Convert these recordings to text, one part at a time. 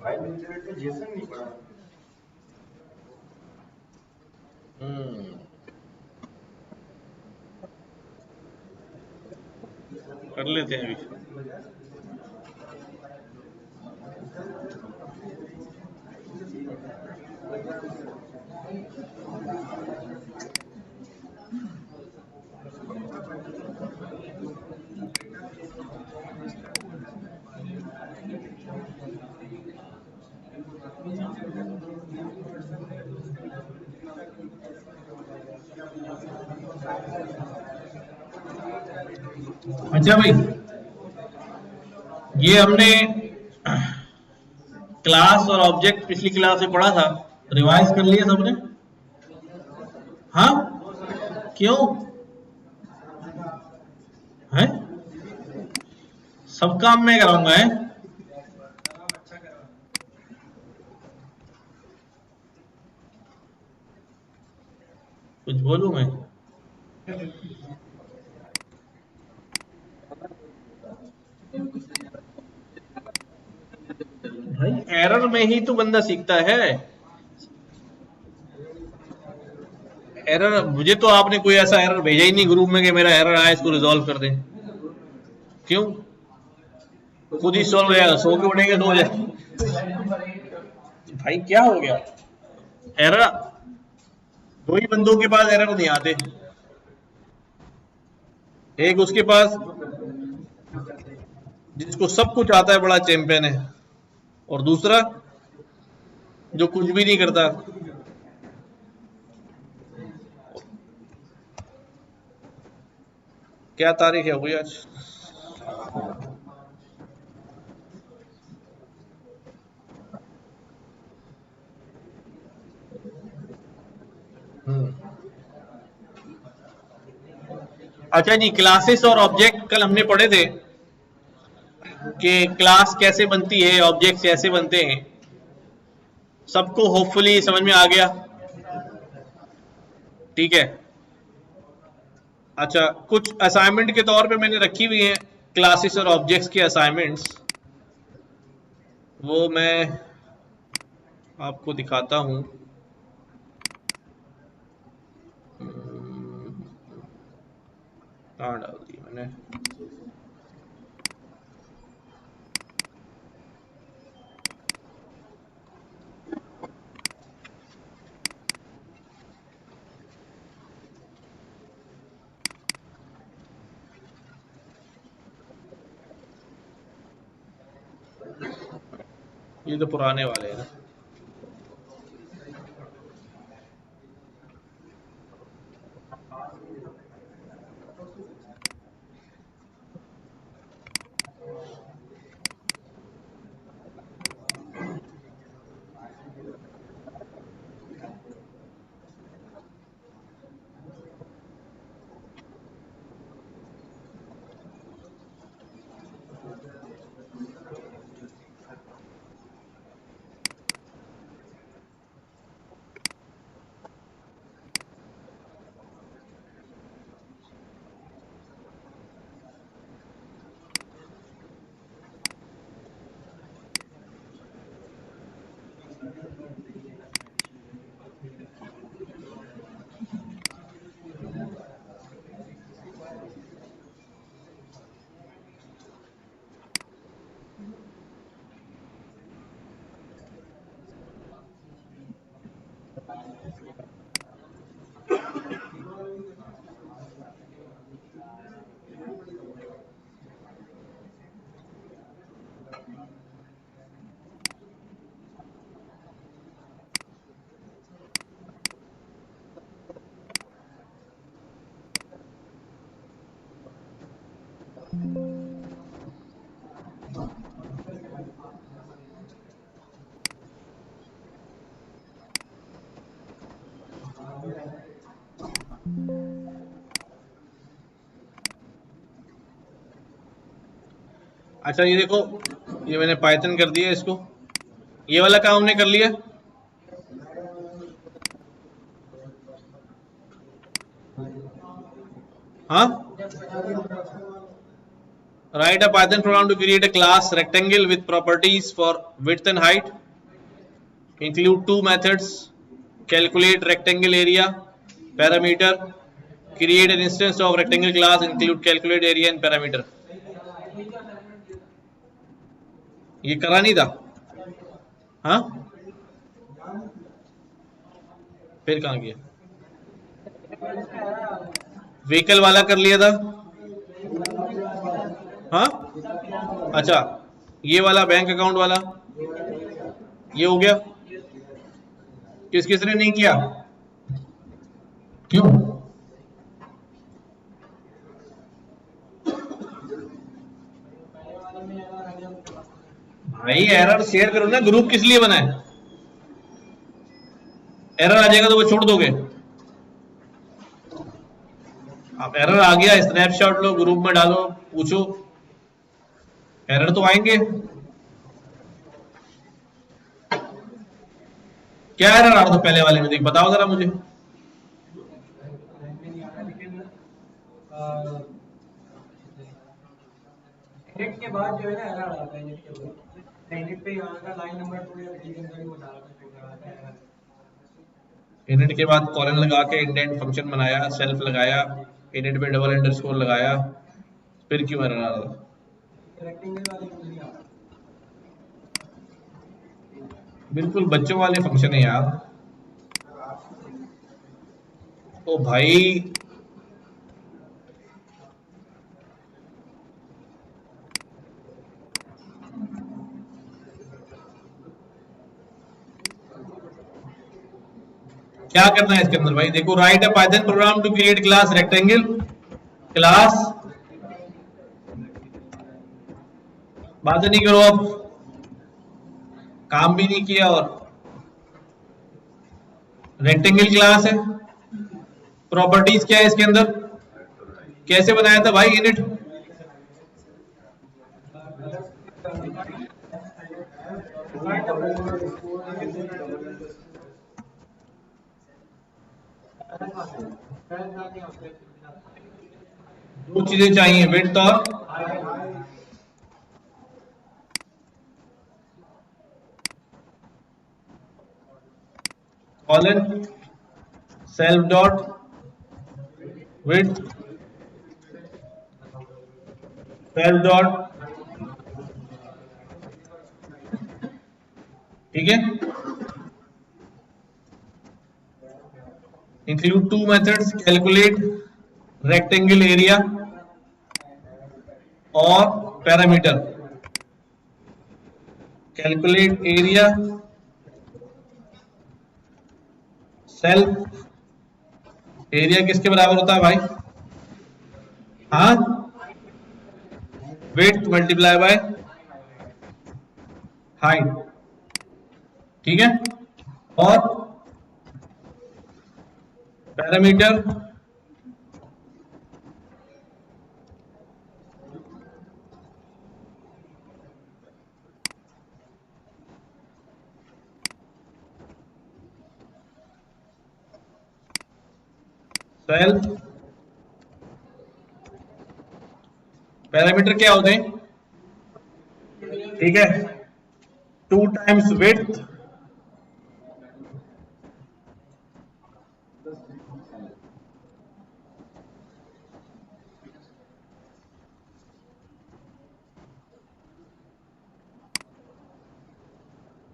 भाई विजुअलाइजेशन नहीं पड़ा। कर लेते हैं अभी। अच्छा भाई, ये हमने क्लास और ऑब्जेक्ट पिछली क्लास में पढ़ा था, रिवाइज कर लिया सबने? हाँ, क्यों है? सब काम मैं कराऊंगा है? कुछ बोलूं मैं? भाई एरर में ही तो बंदा सीखता है। एरर, मुझे तो आपने कोई ऐसा एरर भेजा ही नहीं ग्रुप में कि मेरा एरर आया इसको रिजॉल्व कर दें। क्यों? खुद ही सॉल्व हो जाएगा, सो के उठेंगे तो हो जाएगा। भाई क्या हो गया? एरर दो ही बंदों के पास एरर नहीं आते। एक उसके पास जिसको सब कुछ आता है, बड़ा चैंपियन है, और दूसरा जो कुछ भी नहीं करता। क्या तारीख है भैया आज? अच्छा जी, क्लासेस और ऑब्जेक्ट कल हमने पढ़े थे कि क्लास कैसे बनती है, ऑब्जेक्ट कैसे बनते हैं। सबको होपफुली समझ में आ गया? ठीक है। अच्छा, कुछ असाइनमेंट के तौर पे मैंने रखी हुई हैं क्लासेस और ऑब्जेक्ट्स के असाइनमेंट्स, वो मैं आपको दिखाता हूं। कहाँ डाल दी मैंने? ये तो पुराने वाले हैं ना। अच्छा ये देखो, ये मैंने पाइथन कर दिया इसको। ये वाला काम हमने कर लिया। हाँ, Write a Python program to create a class rectangle with properties for width and height. Include two methods: calculate rectangle area parameter, create an instance of rectangle class, include calculate area and parameter. ये करा नहीं था? हाँ, फिर कहाँ गया? Vehicle वाला कर लिया था। हाँ, अच्छा, ये वाला बैंक अकाउंट वाला ये हो गया। किस किसने नहीं किया? क्यों? भाई एरर शेयर करो ना, ग्रुप किस लिए बना है? एरर आ जाएगा तो वो छोड़ दोगे? आप एरर आ गया स्नैपशॉट लो, ग्रुप में डालो, पूछो, एरर तो आएंगे। क्या एरर आ रहा था पहले वाले में, देख बताओ जरा मुझे। एडिट के बाद जो है ना एरर आता है, एडिट पे लाइन नंबर 2 या 3 का वो डाला था। इनिट के बाद कॉलन लगा के इंडेंट फंक्शन बनाया, सेल्फ लगाया, इनिट पे डबल अंडरस्कोर लगाया, फिर क्यों एरर आ रहा था? बिल्कुल बच्चों वाले फंक्शन है यार। ओ भाई क्या करना है इसके अंदर भाई? देखो, write a Python program to create class rectangle class. बात नहीं करो, अब काम भी नहीं किया और रेक्टेंगल क्लास है। प्रॉपर्टीज क्या है इसके अंदर? कैसे बनाया था भाई इनिट? दो चीजें चाहिए, विड्थ और colon self dot width self dot, ठीक है। Include to methods, calculate rectangle area और parameter. Calculate area self, area किसके बराबर होता है भाई? हाँ, विड्थ मल्टीप्लाई बाय हाइट, ठीक है। और पैरामीटर सेल्फ, पैरामीटर क्या होते हैं? ठीक है, 2 टाइम्स विड्थ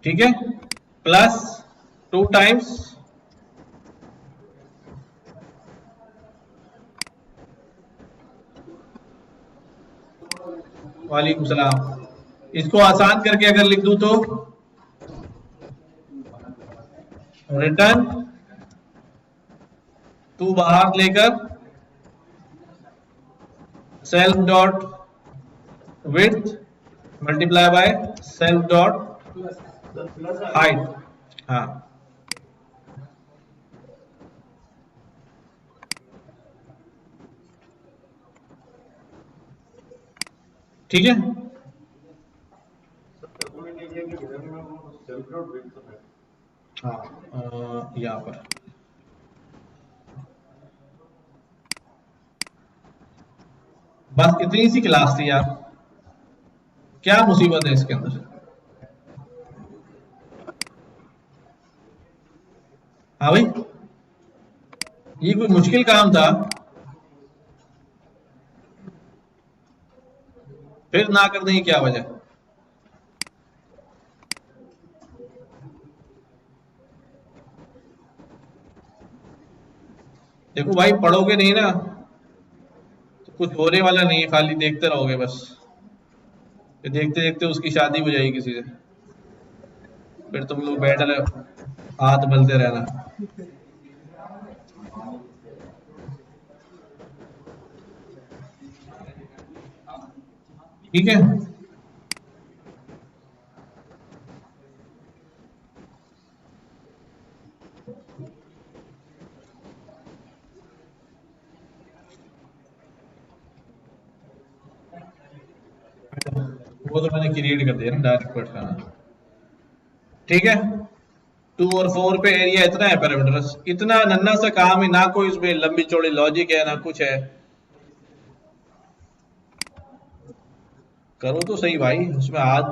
ठीक है, प्लस 2 टाइम्स वालेकुम सलाम। इसको आसान करके अगर लिख दूं तो रिटर्न 2 बाहर लेकर self dot width multiply by self dot height. हाँ, ठीक है। हाँ, यहाँ पर बस इतनी सी क्लास थी यार। क्या मुसीबत है इसके अंदर? हाँ भाई, ये कोई मुश्किल काम था? फिर ना करने की क्या वजह? देखो भाई, पढ़ोगे नहीं ना तो कुछ होने वाला नहीं है, खाली देखते रहोगे बस। देखते देखते उसकी शादी हो जाएगी किसी से, फिर तुम लोग बैठे रहो, हाथ मलते रहना। ठीक है। वो तो मैंने क्रिएट कर दिया ना, डायरेक्ट कट करना। ठीक है। 2 और 4 पे एरिया इतना है पैरामीटर्स, इतना नन्ना सा काम है, ना कोई इसमें लंबी चौड़ी लॉजिक है ना कुछ है। करो तो सही भाई, उसमें हाथ।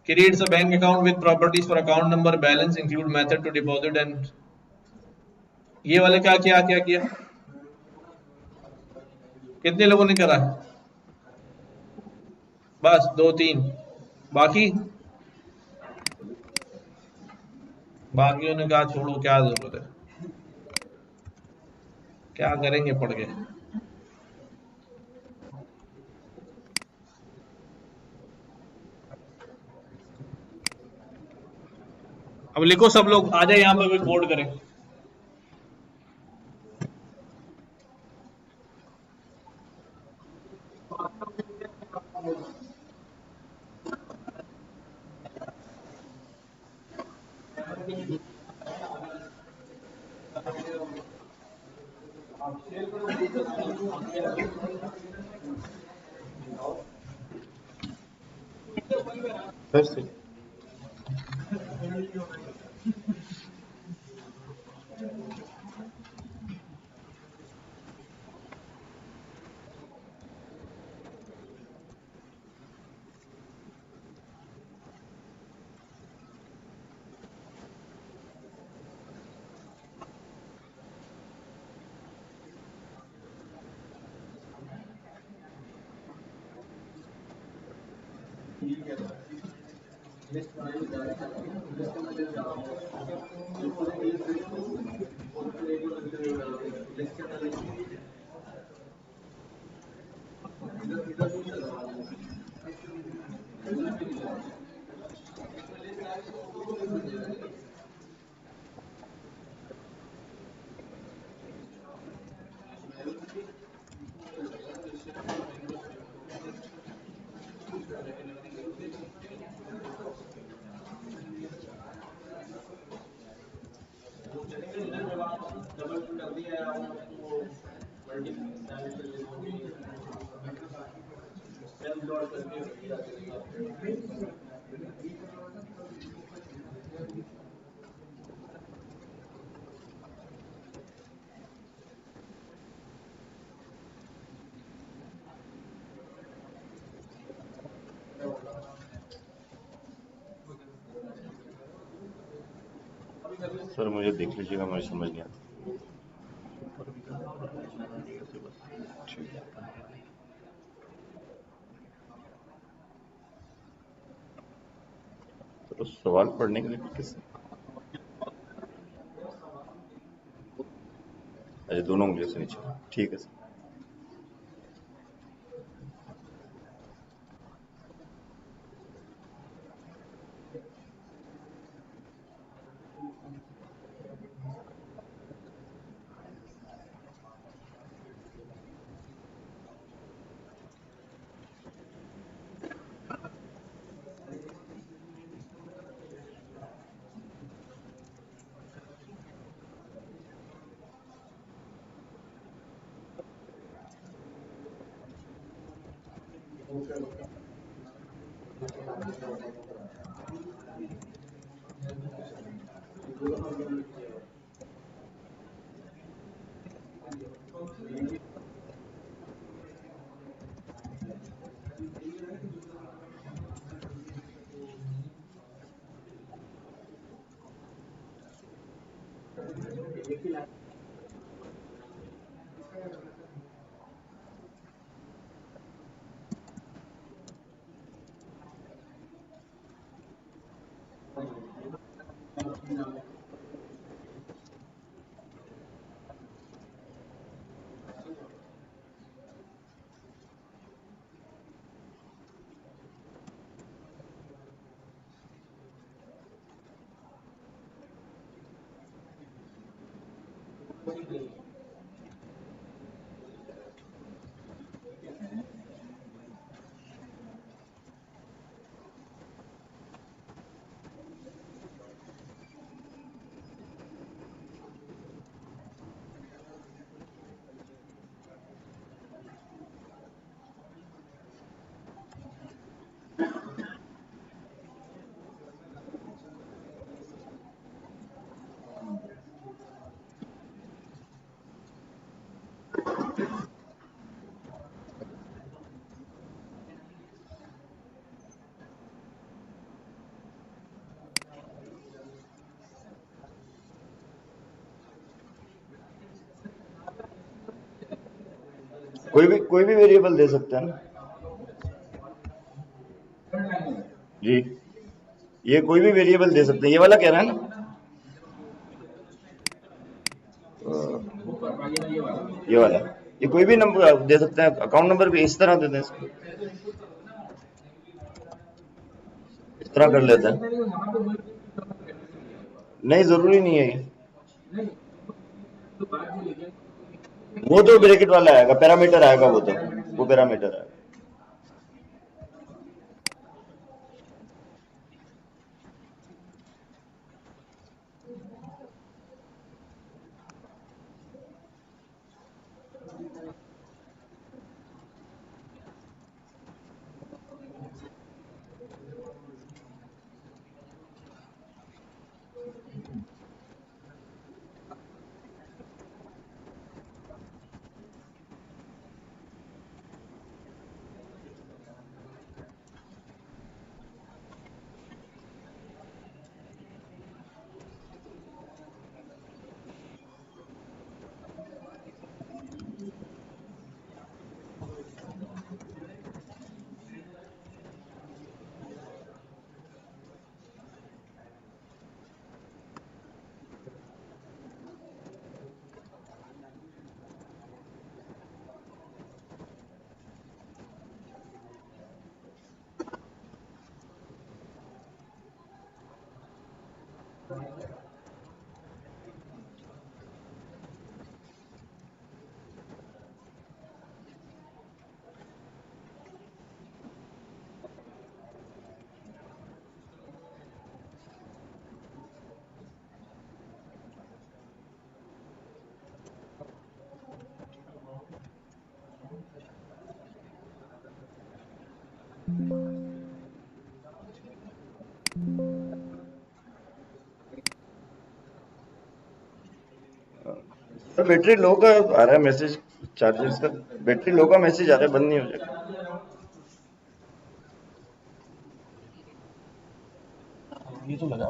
creates a bank account with properties for account number, balance, include method to deposit and ये वाले क्या क्या क्या किया? कितने लोगों ने करा? बस 2 3। बाकी बाकियों ने कहा छोड़ो, क्या जरूरत है, क्या करेंगे पढ़ के। अब लिखो सब लोग, आ जाए यहाँ पे, कोई कोड करें। फिर से सर मुझे देख लीजिएगा, मुझे समझ नहीं आता। ठीक है। तो सवाल पढ़ने के लिए किस, अच्छा दोनों उंगलियों से नीचे, ठीक है सर। कोई भी वेरिएबल दे सकते हैं ना जी। ये कोई भी वेरिएबल दे सकते हैं, ये वाला कह रहा है ना। ये वाला, ये कोई भी नंबर दे सकते हैं, अकाउंट नंबर भी इस तरह दे दें इसको, इस तरह कर लेते हैं। नहीं, जरूरी नहीं है ये, वो तो ब्रैकेट वाला आएगा, पैरामीटर आएगा, वो पैरामीटर आएगा। तो बैटरी लो का आ रहा है मैसेज, चार्जेस का बैटरी लो का मैसेज आ रहा है, बंद नहीं हो जाएगा। ये तो लगा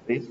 प्लीज।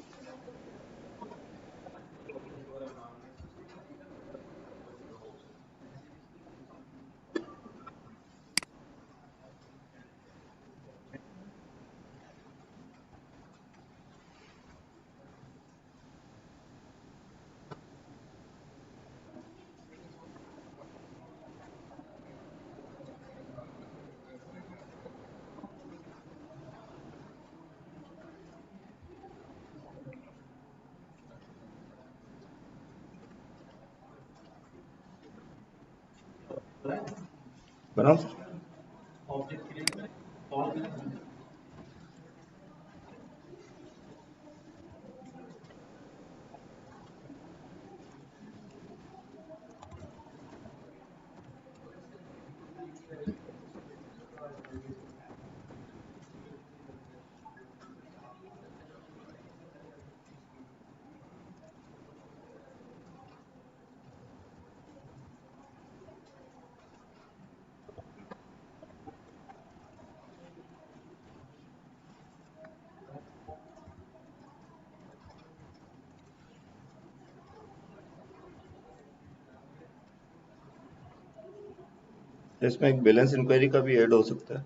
बनाओ। इसमें एक बैलेंस इंक्वायरी का भी ऐड हो सकता है।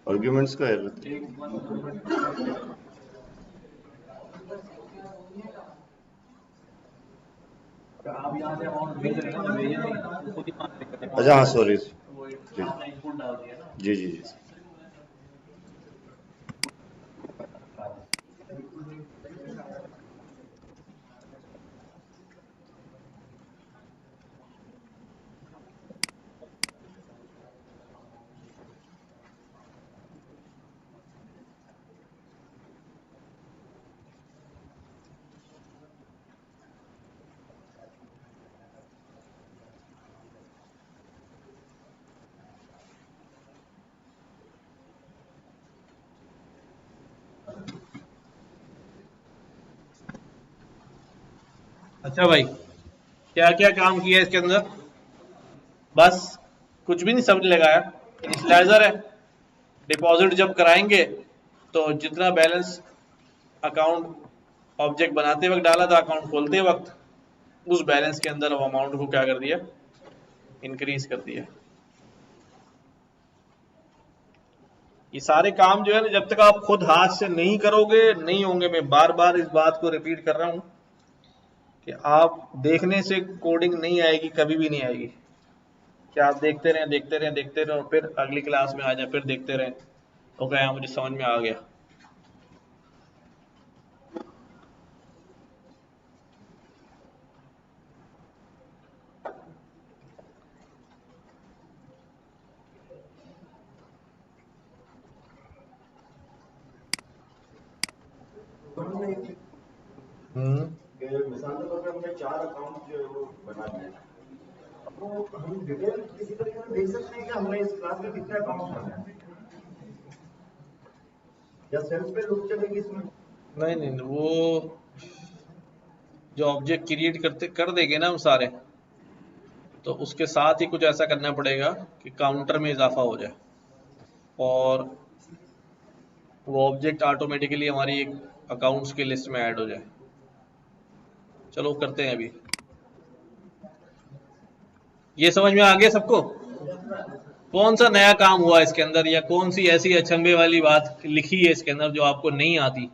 आर्ग्यूमेंट्स का एरर। आप यहाँ से अमाउंट भेज रहे हैं ना, भेजे नहीं, खुद ही मान रहे हैं। अच्छा हाँ सॉरी। आपने इनपुट डाल दिया ना। जी जी जी। अच्छा भाई, क्या क्या काम किया इसके अंदर? बस कुछ भी नहीं, सब लगाया। इनिशियलाइजर है, डिपॉजिट जब कराएंगे तो जितना बैलेंस अकाउंट ऑब्जेक्ट बनाते वक्त डाला था, अकाउंट खोलते वक्त उस बैलेंस के अंदर अमाउंट को क्या कर दिया, इंक्रीज कर दिया। ये सारे काम जो है ना, जब तक आप खुद हाथ से नहीं करोगे नहीं होंगे। मैं बार बार इस बात को रिपीट कर रहा हूं कि आप देखने से कोडिंग नहीं आएगी, कभी भी नहीं आएगी। कि आप देखते रहें देखते रहें देखते रहें और फिर अगली क्लास में आ जाए, फिर देखते रहें तो क्या मुझे समझ में आ गया। मिसाल के तौर पे हमने 4 अकाउंट जो है वो बना दिए, तो हम डिटेल किसी तरीके से देख सकते हैं कि हमने इस क्लास में कितने अकाउंट बनाए हैं, या सेल्फ पे लूप चलेगी इसमें? नहीं नहीं नहीं, वो जो ऑब्जेक्ट क्रिएट करते कर देंगे ना हम सारे, तो उसके साथ ही कुछ ऐसा करना पड़ेगा कि काउंटर में इजाफा हो जाए और वो ऑब्जेक्ट ऑटोमेटिकली हमारी एक अकाउंट्स की लिस्ट में ऐड हो जाए। चलो करते हैं अभी। ये समझ में आ गया सबको? कौन सा नया काम हुआ इसके अंदर, या कौन सी ऐसी अचंभे वाली बात लिखी है इसके अंदर जो आपको नहीं आती?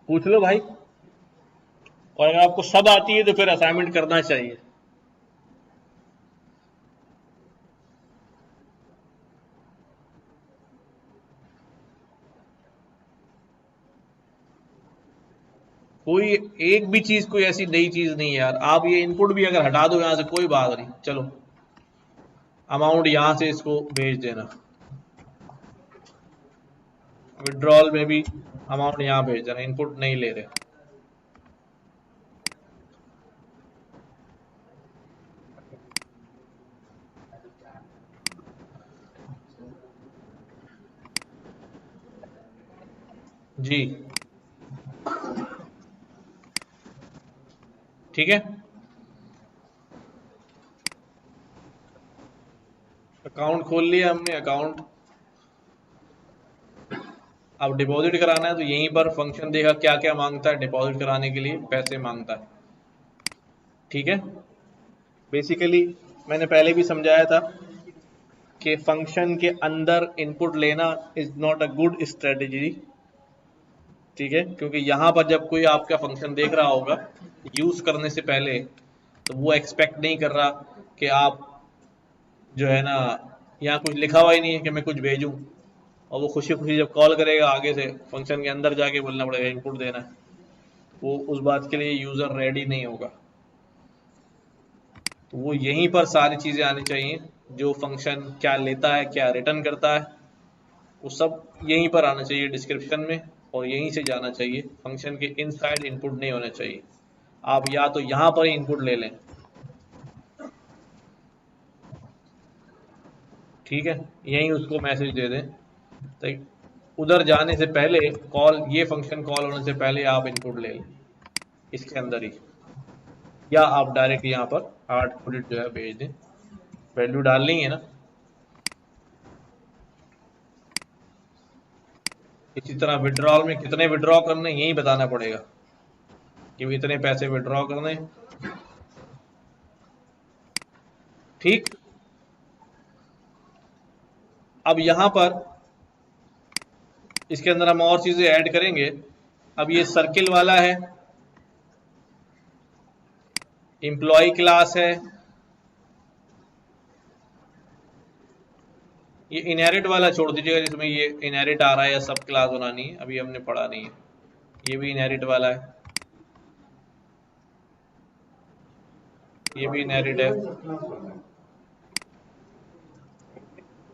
पूछ लो भाई। और अगर आपको सब आती है तो फिर असाइनमेंट करना चाहिए। कोई एक भी चीज, कोई ऐसी नई चीज नहीं है यार। आप ये इनपुट भी अगर हटा दो यहां से, कोई बात नहीं। चलो अमाउंट यहां से इसको भेज देना, विड्रॉल में भी अमाउंट यहां भेज देना, इनपुट नहीं ले रहे। जी ठीक है। अकाउंट खोल लिया हमने। अकाउंट अब डिपॉजिट कराना है तो यहीं पर फंक्शन देगा क्या क्या मांगता है। डिपॉजिट कराने के लिए पैसे मांगता है, ठीक है। बेसिकली मैंने पहले भी समझाया था कि फंक्शन के अंदर इनपुट लेना is not a good strategy, ठीक है। क्योंकि यहाँ पर जब कोई आपका फंक्शन देख रहा होगा यूज करने से पहले, तो वो एक्सपेक्ट नहीं कर रहा कि आप जो है ना, यहाँ कुछ लिखा हुआ ही नहीं है कि मैं कुछ भेजूं, और वो खुशी खुशी जब कॉल करेगा आगे से फंक्शन के अंदर जाके बोलना पड़ेगा इनपुट देना है, वो उस बात के लिए यूजर रेडी नहीं होगा। तो वो यहीं पर सारी चीजें आनी चाहिए, जो फंक्शन क्या लेता है, क्या रिटर्न करता है, वो सब यहीं पर आना चाहिए डिस्क्रिप्शन में, और यहीं से जाना चाहिए। फंक्शन के इनसाइड इनपुट नहीं होना चाहिए। आप या तो यहाँ पर ही इनपुट ले लें, ठीक है, यहीं उसको मैसेज दे दें, तो उधर जाने से पहले कॉल, ये फंक्शन कॉल होने से पहले आप इनपुट ले लें इसके अंदर ही, या आप डायरेक्ट यहाँ पर हार्ड कोडेड जो है भेज दें। वैल्यू डालनी है ना। इसी तरह विड्रॉल में कितने विड्रॉ करने यही बताना पड़ेगा कि इतने पैसे विड्रॉ करने, ठीक। अब यहां पर इसके अंदर हम और चीजें ऐड करेंगे। अब ये सर्किल वाला है, एम्प्लॉय क्लास है, ये इनहेरिट वाला छोड़ दीजिएगा जिसमें ये इनहेरिट आ रहा है या सब क्लास बनानी है, अभी हमने पढ़ा नहीं है। ये भी इनहेरिट वाला है, ये भी इनहेरिट है।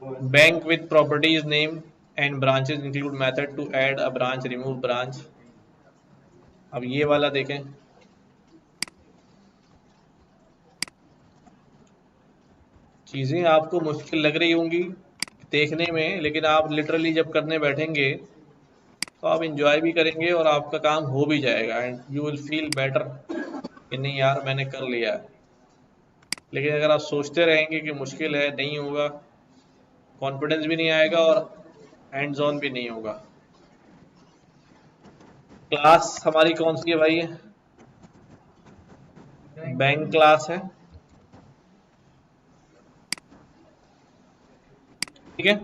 Bank with properties name and branches include method to add a branch, remove branch. अब ये वाला देखें, चीजें आपको मुश्किल लग रही होंगी देखने में, लेकिन आप लिटरली जब करने बैठेंगे तो आप इंजॉय भी करेंगे और आपका काम हो भी जाएगा, and you will feel better कि नहीं यार मैंने कर लिया है। लेकिन अगर आप सोचते रहेंगे कि मुश्किल है, नहीं होगा, कॉन्फिडेंस भी नहीं आएगा और हैंड्स ऑन भी नहीं होगा। क्लास हमारी कौन सी है भाई? बैंक क्लास है, ठीक है।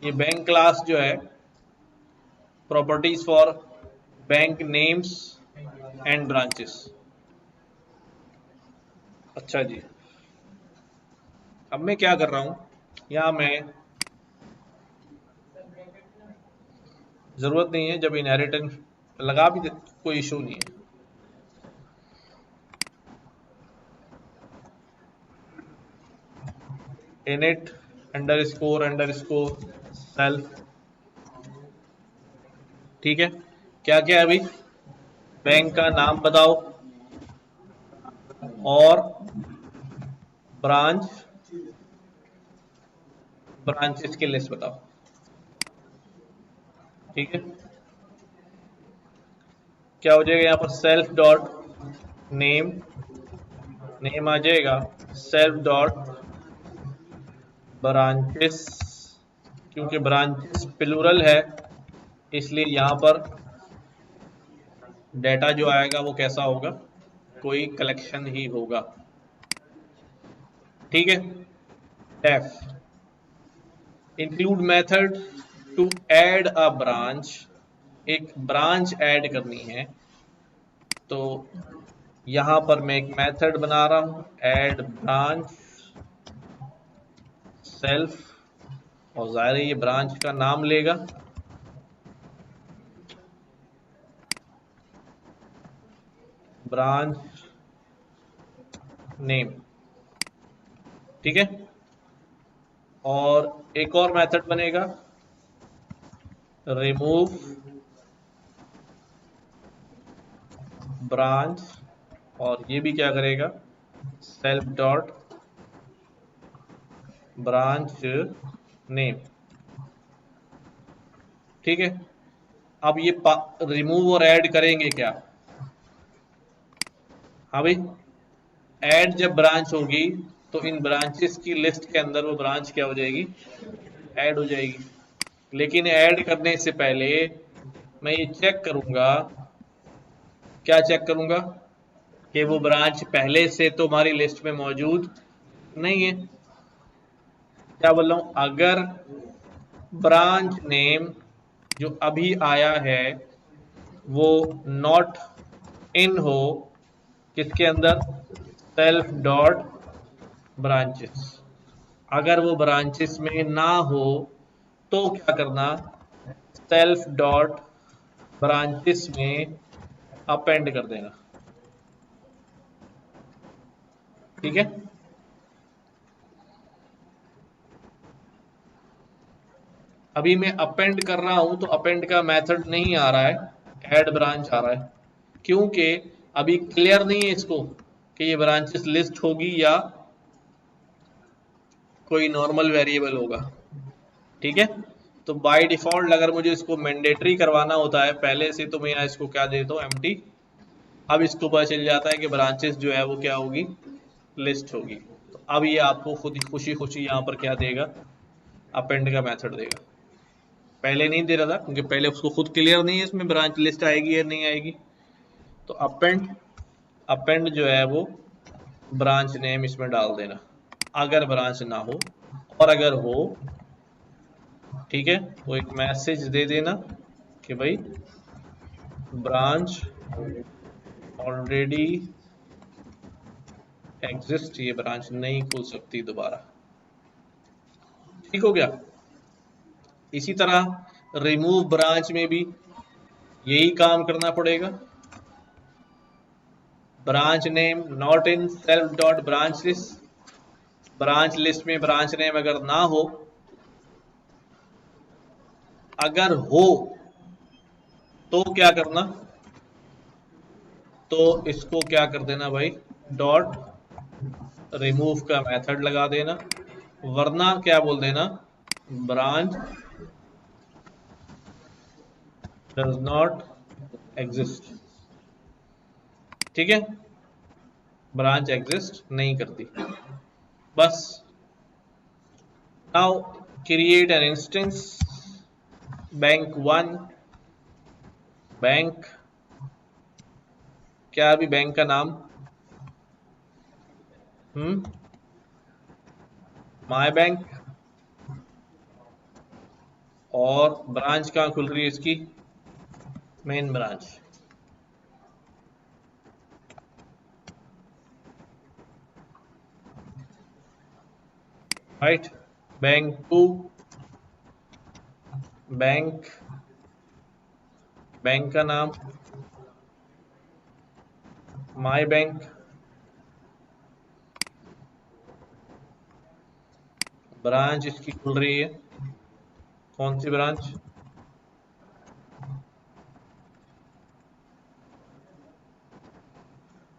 ये बैंक क्लास जो है, properties for bank names and branches. अच्छा जी, अब मैं क्या कर रहा हूं, यहाँ मैं जरूरत नहीं है, जब इनहेरिटेंस लगा भी कोई इशू नहीं है। init __ सेल्फ, ठीक है। क्या क्या है अभी? बैंक का नाम बताओ और ब्रांचेस की लिस्ट बताओ, ठीक है। क्या हो जाएगा यहाँ पर? सेल्फ डॉट नेम, नेम आ जाएगा, सेल्फ डॉट ब्रांचेस, क्योंकि ब्रांचेस प्लूरल है इसलिए यहाँ पर डेटा जो आएगा वो कैसा होगा, कोई कलेक्शन ही होगा, ठीक है। Def include method to add a branch, एक ब्रांच ऐड करनी है, तो यहां पर मैं एक मेथड बना रहा हूं, ऐड ब्रांच सेल्फ, और जाहिर है ये ब्रांच का नाम लेगा, ब्रांच नेम, ठीक है। और एक और मेथड बनेगा, रिमूव ब्रांच, और ये भी क्या करेगा, सेल्फ डॉट ब्रांच नेम, ठीक है। अब ये रिमूव और ऐड करेंगे क्या? हाँ भाई, ऐड जब ब्रांच होगी तो इन ब्रांचेस की लिस्ट के अंदर वो ब्रांच क्या हो जाएगी? ऐड हो जाएगी। लेकिन ऐड करने से पहले मैं ये चेक करूंगा, क्या चेक करूंगा? कि वो ब्रांच पहले से तो हमारी लिस्ट में मौजूद नहीं है। क्या बोल रहा हूं? अगर ब्रांच नेम जो अभी आया है वो नॉट इन हो, किसके अंदर? Self dot branches. अगर वो ब्रांचेस में ना हो तो क्या करना? सेल्फ डॉट ब्रांचेस में अपेंड कर देना। ठीक है, अभी मैं अपेंड कर रहा हूं तो अपेंड का मेथड नहीं आ रहा है, ऐड ब्रांच आ रहा है, क्योंकि अभी क्लियर नहीं है इसको कि ये ब्रांचेस लिस्ट होगी या कोई नॉर्मल वेरिएबल होगा। ठीक है, तो बाय डिफॉल्ट अगर मुझे इसको मैंडेटरी करवाना होता है पहले से, तो मैं यहाँ इसको क्या देता हूँ? एम्प्टी। अब इसको पता चल जाता है कि ब्रांचेस जो है वो क्या होगी? लिस्ट होगी। तो अब ये आपको खुद खुशी खुशी यहाँ पर क्या देगा? अपेंड का मेथड देगा। पहले नहीं दे रहा था क्योंकि पहले उसको खुद क्लियर नहीं है इसमें ब्रांच लिस्ट आएगी या नहीं आएगी। तो अपेंड जो है वो ब्रांच नेम इसमें डाल देना अगर ब्रांच ना हो, और अगर हो ठीक है तो एक मैसेज दे देना कि भाई ब्रांच ऑलरेडी एग्जिस्ट, ये ब्रांच नहीं खुल सकती दोबारा। ठीक हो गया। इसी तरह रिमूव ब्रांच में भी यही काम करना पड़ेगा। Branch name not in self dot branch list, branch list में ब्रांच नेम अगर ना हो, अगर हो तो क्या करना? तो इसको क्या कर देना भाई? डॉट रिमूव का मेथड लगा देना, वरना क्या बोल देना? Branch does not exist. ठीक है, ब्रांच एग्जिस्ट नहीं करती। बस now create an instance bank 1, bank क्या अभी बैंक का नाम? My bank. और ब्रांच कहाँ खुल रही है इसकी? Main branch. Right, bank 2, bank का नाम माय बैंक, ब्रांच इसकी खुल रही है। कौन सी ब्रांच?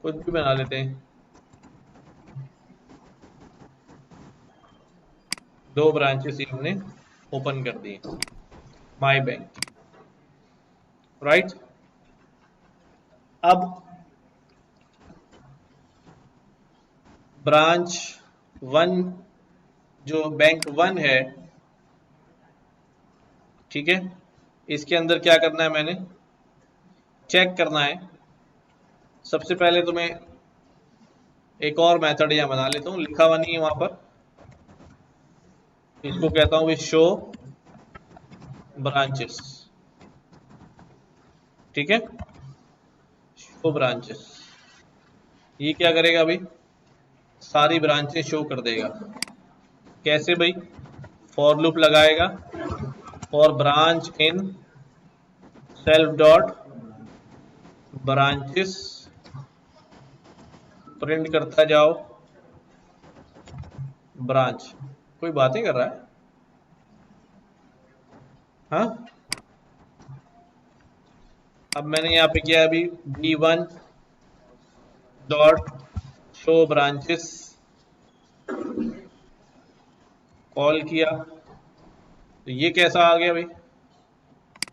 कुछ भी बना लेते हैं, 2 ब्रांचेस हमने ओपन कर दी माय बैंक। राइट, अब ब्रांच 1 जो बैंक 1 है, ठीक है, इसके अंदर क्या करना है? मैंने चेक करना है। सबसे पहले तो मैं एक और मेथड यहां बना लेता हूं, लिखा हुआ नहीं है वहां पर, इसको कहता हूं शो ब्रांचेस। ठीक है, शो ब्रांचेस, ये क्या करेगा भाई? सारी ब्रांचेस शो कर देगा। कैसे भाई? फॉर लूप लगाएगा, for branch in self dot branches, print करता जाओ ब्रांच। कोई बातें कर रहा है? हाँ, अब मैंने यहाँ पे किया अभी B1 dot show branches, call किया, तो ये कैसा आ गया भाई?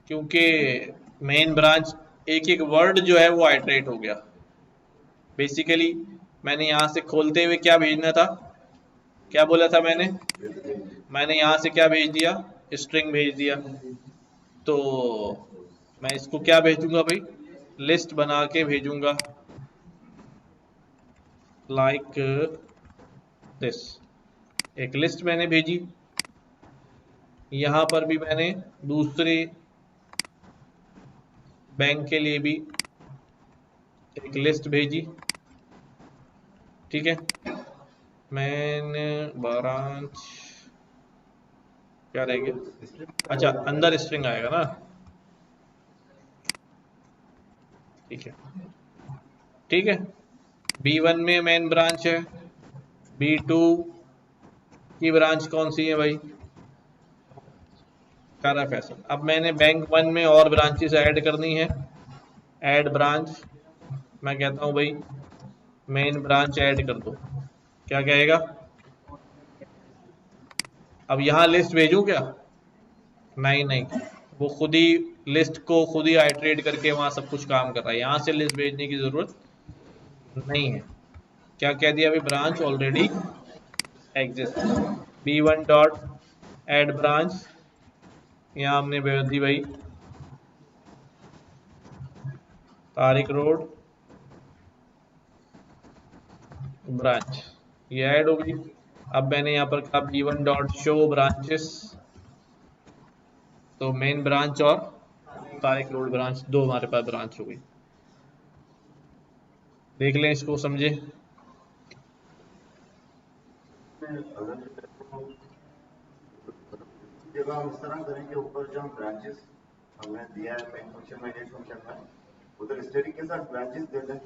क्योंकि मेन ब्रांच एक एक वर्ड जो है वो आइटरेट हो गया। बेसिकली मैंने यहां से खोलते हुए क्या भेजना था, क्या बोला था मैंने यहां से क्या भेज दिया, स्ट्रिंग भेज दिया। तो मैं इसको क्या भेजूंगा भाई, लिस्ट बना के भेजूंगा लाइक दिस। एक लिस्ट मैंने भेजी, यहां पर भी मैंने दूसरे बैंक के लिए भी एक लिस्ट भेजी, ठीक है। मैंने ब्रांच क्या रह गया, अच्छा अंदर स्ट्रिंग आएगा ना, ठीक है ठीक है। B1 में मेन ब्रांच है, B2 की ब्रांच कौन सी है भाई, कारा फैशन। अब मैंने बैंक 1 में और ब्रांचेस ऐड करनी है, ऐड ब्रांच, मैं कहता हूं भाई मेन ब्रांच ऐड कर दो, क्या कहेगा। अब यहां लिस्ट भेजूं क्या, नहीं नहीं, वो खुद ही लिस्ट को खुद ही आइटरेट करके वहां सब कुछ काम कर रहा है, यहां से लिस्ट भेजने की जरूरत नहीं है। क्या कह दिया अभी, branch already exist, B1 dot add branch, यहां हमने भेज दी भाई तारिक रोड ब्रांच, ये ऐड हो गई। अब मैंने यहाँ पर कहा B1 डॉट शो ब्रांचेस, तो मेन ब्रांच और तारिक रोड ब्रांच दो हमारे पास ब्रांच हो गई। देख लें इसको, समझे। जब हम इस तरह करेंगे, ऊपर जो हम ब्रांचेस हमने दिया है मेन फंक्शन में, हेड फंक्शन में, उधर स्टैटिक के साथ ब्रांचेस दे दें,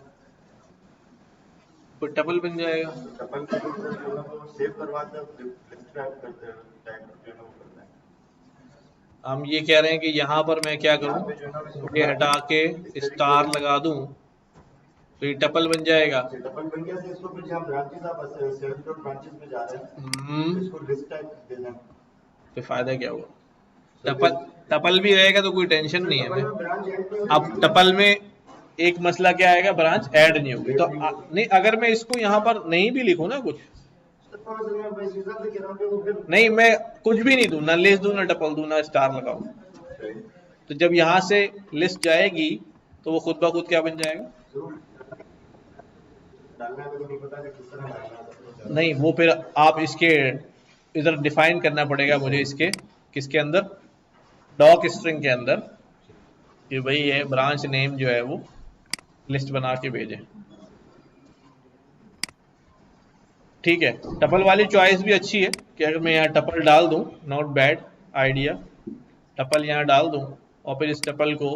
कोई टपल बन जाएगा। टपल के ऊपर जो है वो सेव करवाते हैं, लिस्ट टाइप करते हैं, टाइप करते हैं। हम ये कह रहे हैं कि यहाँ पर मैं क्या करूँ, ये हटा के स्टार लगा दूं तो ये टपल बन जाएगा। टपल बन गया, तो इसको फिर जहाँ ब्रांचेस आप सेवन डॉट ब्रांचेस में जा रहे हैं, तो इसको लिस्ट टाइप दे दें, तो फायदा क्या हुआ, टपल टपल भी रहेगा तो कोई टेंशन नहीं है हमें। अब टपल में एक मसला क्या आएगा, ब्रांच ऐड नहीं होगी। तो नहीं, अगर मैं इसको यहाँ पर नहीं भी लिखूं ना कुछ, नहीं मैं कुछ भी नहीं दूं, ना लिस्ट दूं, ना टपल दूं, ना स्टार लगाऊं, तो जब यहां से लिस्ट जाएगी तो वो खुद ब खुद क्या बन जाएगा, नहीं वो फिर आप इसके इधर डिफाइन करना पड़ेगा मुझे, इसके किसके अंदर, डॉक स्ट्रिंग के अंदर, कि भाई ये ब्रांच नेम जो है वो लिस्ट बना के भेजे, ठीक है। टपल वाली चॉइस भी अच्छी है कि अगर मैं यहाँ टपल डाल दूं, नॉट बैड आइडिया, टपल यहाँ डाल दूं और फिर इस टपल को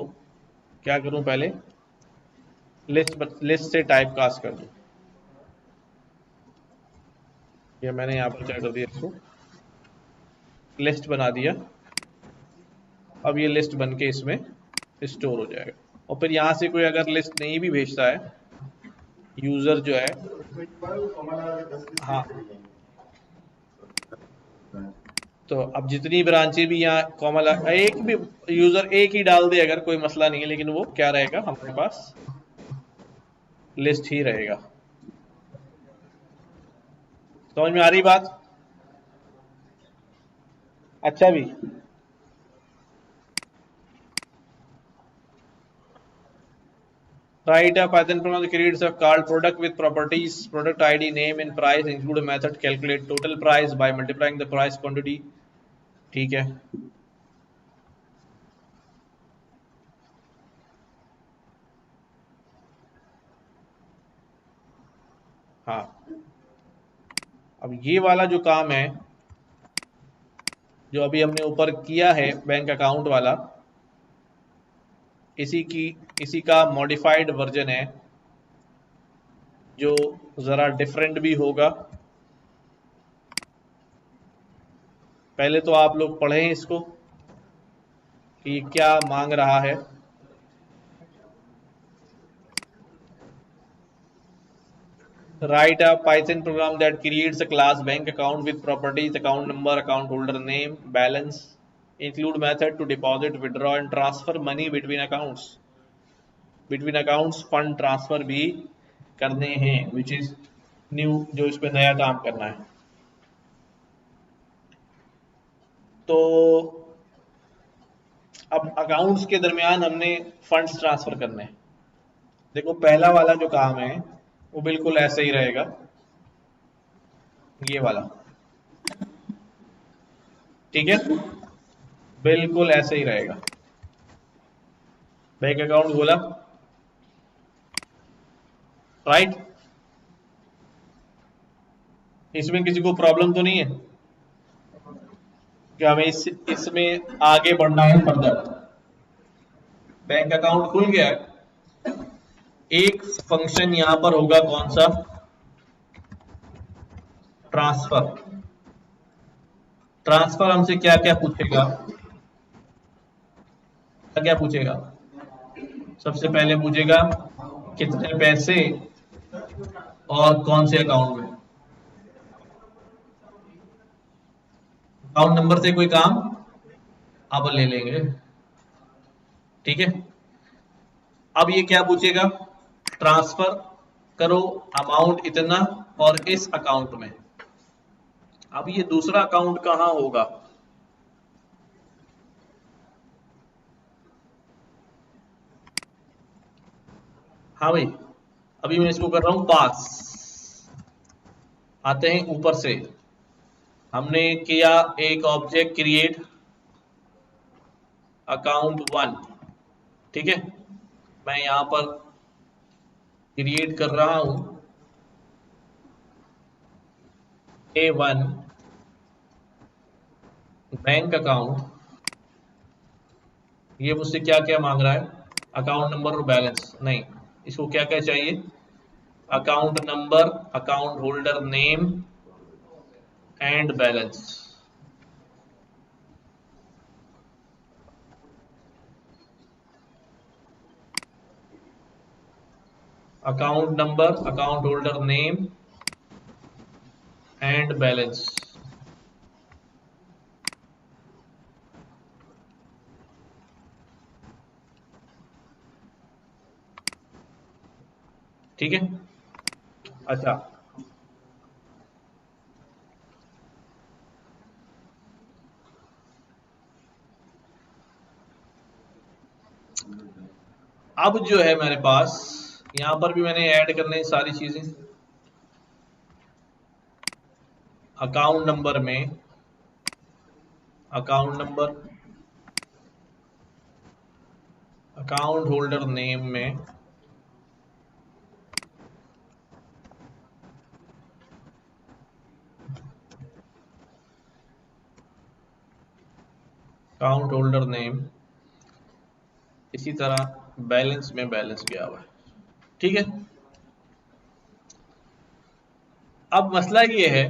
क्या करूं, पहले लिस्ट से टाइप कास्ट कर दूं। ये मैंने यहाँ पर क्या कर दिया, इसको लिस्ट बना दिया। अब ये लिस्ट बन के इसमें स्टोर हो जाएगा, और फिर यहाँ से कोई अगर लिस्ट नहीं भी भेजता है यूजर जो है, हाँ, तो अब जितनी ब्रांचें भी यहाँ कॉमन, एक भी यूजर एक ही डाल दे अगर, कोई मसला नहीं है, लेकिन वो क्या रहेगा हमारे पास, लिस्ट ही रहेगा। समझ में आ रही बात, अच्छा भी। Write a Python program that creates a card product with properties, product ID, name and price, include a method calculate total price by multiplying the price quantity, ठीक है। हाँ, अब ये वाला जो काम है जो अभी हमने ऊपर किया है बैंक अकाउंट वाला, इसी का मॉडिफाइड वर्जन है जो जरा डिफरेंट भी होगा। पहले तो आप लोग पढ़ें इसको कि क्या मांग रहा है। Write a Python program that creates a class bank account with properties account number, account holder name, balance, include method to deposit, withdraw and transfer money between accounts. Between accounts fund transfer भी करने हैं, which is new, जो इस पे नया काम करना है। तो अब अकाउंट्स के दरमियान हमने फंड्स ट्रांसफर करने हैं। देखो पहला वाला जो काम है वो बिल्कुल ऐसे ही रहेगा, ये वाला, ठीक है, बिल्कुल ऐसे ही रहेगा। बैंक अकाउंट बोला, राइट, इसमें किसी को प्रॉब्लम तो नहीं है कि हमें इसमें आगे बढ़ना है फर्दर। बैंक अकाउंट खुल गया है, एक फंक्शन यहां पर होगा, कौन सा, ट्रांसफर। ट्रांसफर हमसे क्या क्या पूछेगा, क्या पूछेगा, सबसे पहले पूछेगा कितने पैसे और कौन से अकाउंट में। अकाउंट नंबर से कोई काम अब ले लेंगे, ठीक है। अब ये क्या पूछेगा, ट्रांसफर करो अमाउंट इतना और इस अकाउंट में। अब ये दूसरा अकाउंट कहां होगा, हाँ भाई, अभी मैं इसको कर रहा हूं पास। आते हैं ऊपर से, हमने किया एक ऑब्जेक्ट क्रिएट, अकाउंट 1, ठीक है। मैं यहां पर क्रिएट कर रहा हूं A1 बैंक अकाउंट। ये मुझसे क्या क्या मांग रहा है, अकाउंट नंबर और बैलेंस नहीं, इसको क्या क्या चाहिए, account number, account holder name and balance. Account number, account holder name and balance, ठीक है। अच्छा, अब जो है मेरे पास यहां पर भी मैंने ऐड करने सारी चीजें। अकाउंट नंबर में account number, account holder name में अकाउंट होल्डर नेम, इसी तरह बैलेंस में बैलेंस गया हुआ है, ठीक है। अब मसला ये है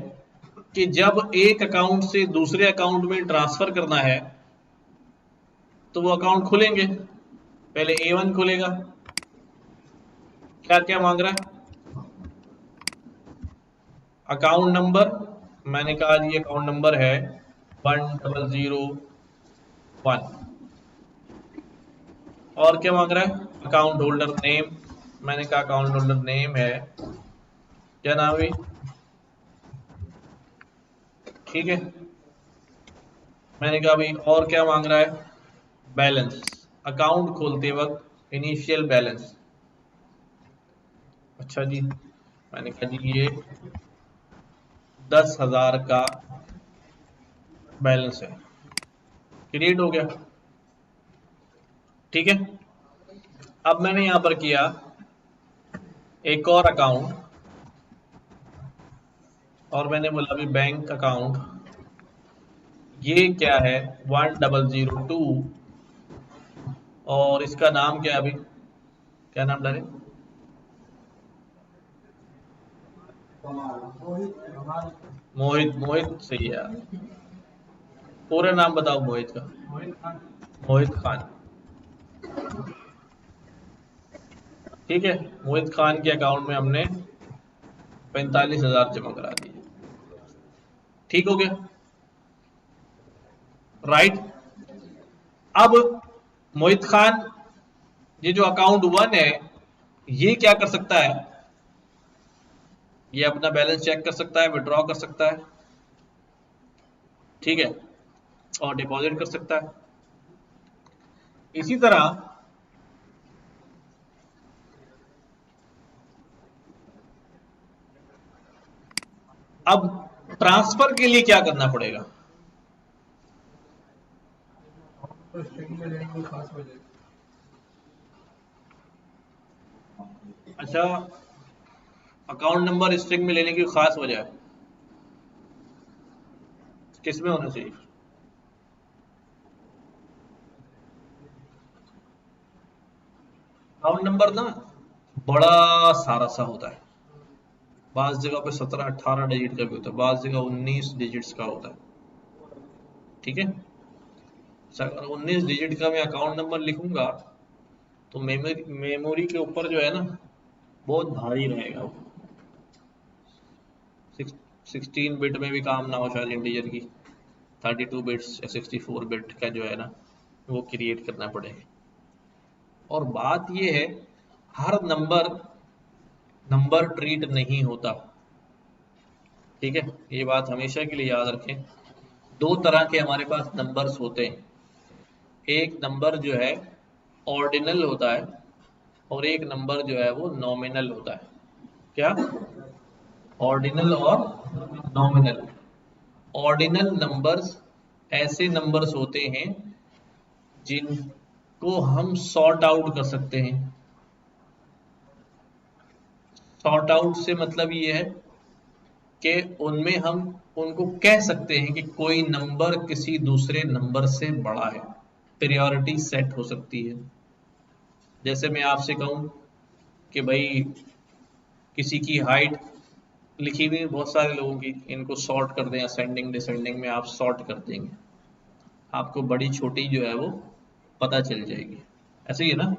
कि जब एक अकाउंट से दूसरे अकाउंट में ट्रांसफर करना है तो वो अकाउंट खुलेंगे, पहले A1 खुलेगा, क्या क्या मांग रहा है, अकाउंट नंबर, मैंने कहा ये अकाउंट नंबर है 1001, और क्या मांग रहा है, अकाउंट होल्डर नेम, मैंने कहा अकाउंट होल्डर नेम है, क्या नाम है, ठीक है। मैंने कहा भाई और क्या मांग रहा है, बैलेंस, अकाउंट खोलते वक्त इनिशियल बैलेंस। अच्छा जी, मैंने कहा जी ये 10,000 का बैलेंस है, क्रिएट हो गया, ठीक है। अब मैंने यहां पर किया एक और अकाउंट, और मैंने बोला अभी बैंक अकाउंट, ये क्या है 1002, और इसका नाम क्या है, अभी क्या नाम डाले, मोहित। मोहित सही है यार, पूरा नाम बताओ मोहित का, मोहित खान, ठीक है। मोहित खान के अकाउंट में हमने 45,000 जमा करा दिए, ठीक हो गया, राइट। अब मोहित खान, ये जो अकाउंट 1 है, ये क्या कर सकता है? ये अपना बैलेंस चेक कर सकता है, विड्रॉ कर सकता है, ठीक है, और डिपॉजिट कर सकता है। इसी तरह अब ट्रांसफर के लिए क्या करना पड़ेगा? तो स्ट्रिंग में लेने की खास वजह अच्छा, अकाउंट नंबर स्ट्रिंग में लेने की खास वजह है, किस में होना चाहिए? अकाउंट नंबर ना बड़ा सारा सा होता है, बाज़ जगह पे 17-18 डिजिट का भी होता है, बाज़ जगह 19 डिजिट्स का होता है, ठीक है। अगर 19 डिजिट का मैं अकाउंट नंबर लिखूंगा तो मेमोरी के ऊपर जो है ना बहुत भारी रहेगा वो। 16 बिट में भी काम ना हो शायद इंटीजर की, 32 बिट्स या 64 बिट का जो है ना वो क्रिएट करना पड़ेगा। और बात ये है, हर नंबर ट्रीट नहीं होता, ठीक है, ये बात हमेशा के लिए याद रखें। दो तरह के हमारे पास नंबर्स होते हैं, एक नंबर जो है ऑर्डिनल होता है और एक नंबर जो है वो नॉमिनल होता है। क्या? ऑर्डिनल और नॉमिनल। ऑर्डिनल नंबर्स ऐसे नंबर्स होते हैं जिनको हम सॉर्ट आउट कर सकते हैं। सॉर्ट आउट से मतलब ये है कि उनमें हम उनको कह सकते हैं कि कोई नंबर किसी दूसरे नंबर से बड़ा है, प्रायोरिटी सेट हो सकती है। जैसे मैं आपसे कहूं कि भाई किसी की हाइट लिखी हुई है बहुत सारे लोगों की, इनको सॉर्ट कर दें, असेंडिंग डिसेंडिंग में आप सॉर्ट कर देंगे, आपको बड़ी छोटी जो है वो पता चल जाएगी, ऐसे ही है ना।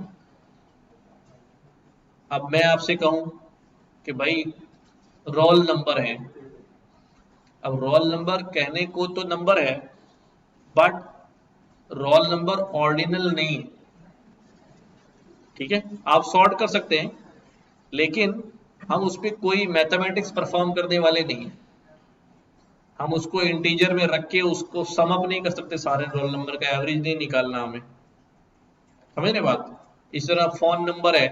अब मैं आपसे कहूं कि भाई रोल नंबर है, अब रोल नंबर कहने को तो नंबर है बट रोल नंबर ऑर्डिनल नहीं है, ठीक है। आप सॉर्ट कर सकते हैं लेकिन हम उस पर कोई मैथमेटिक्स परफॉर्म करने वाले नहीं हैं, हम उसको इंटीजर में रख के उसको सम अप नहीं कर सकते, सारे रोल नंबर का एवरेज नहीं निकालना हमें, समझ रहे बात। इस तरह फोन नंबर है,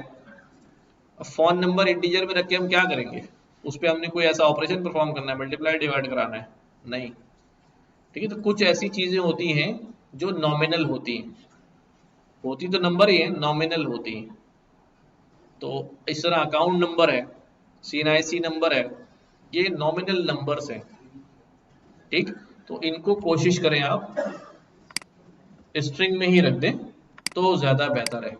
फोन नंबर इंटीजर में रख के हम क्या करेंगे, उस पर हमने कोई ऐसा ऑपरेशन परफॉर्म करना है, मल्टीप्लाई डिवाइड कराना है, नहीं, ठीक है। तो कुछ ऐसी चीजें होती हैं जो नॉमिनल होती हैं, होती तो नंबर ही है, नॉमिनल होती हैं। तो इस तरह अकाउंट नंबर है, CNIC नंबर है, ये नॉमिनल नंबर्स हैं, ठीक। तो इनको कोशिश करें आप स्ट्रिंग में ही रख दें तो ज्यादा बेहतर है,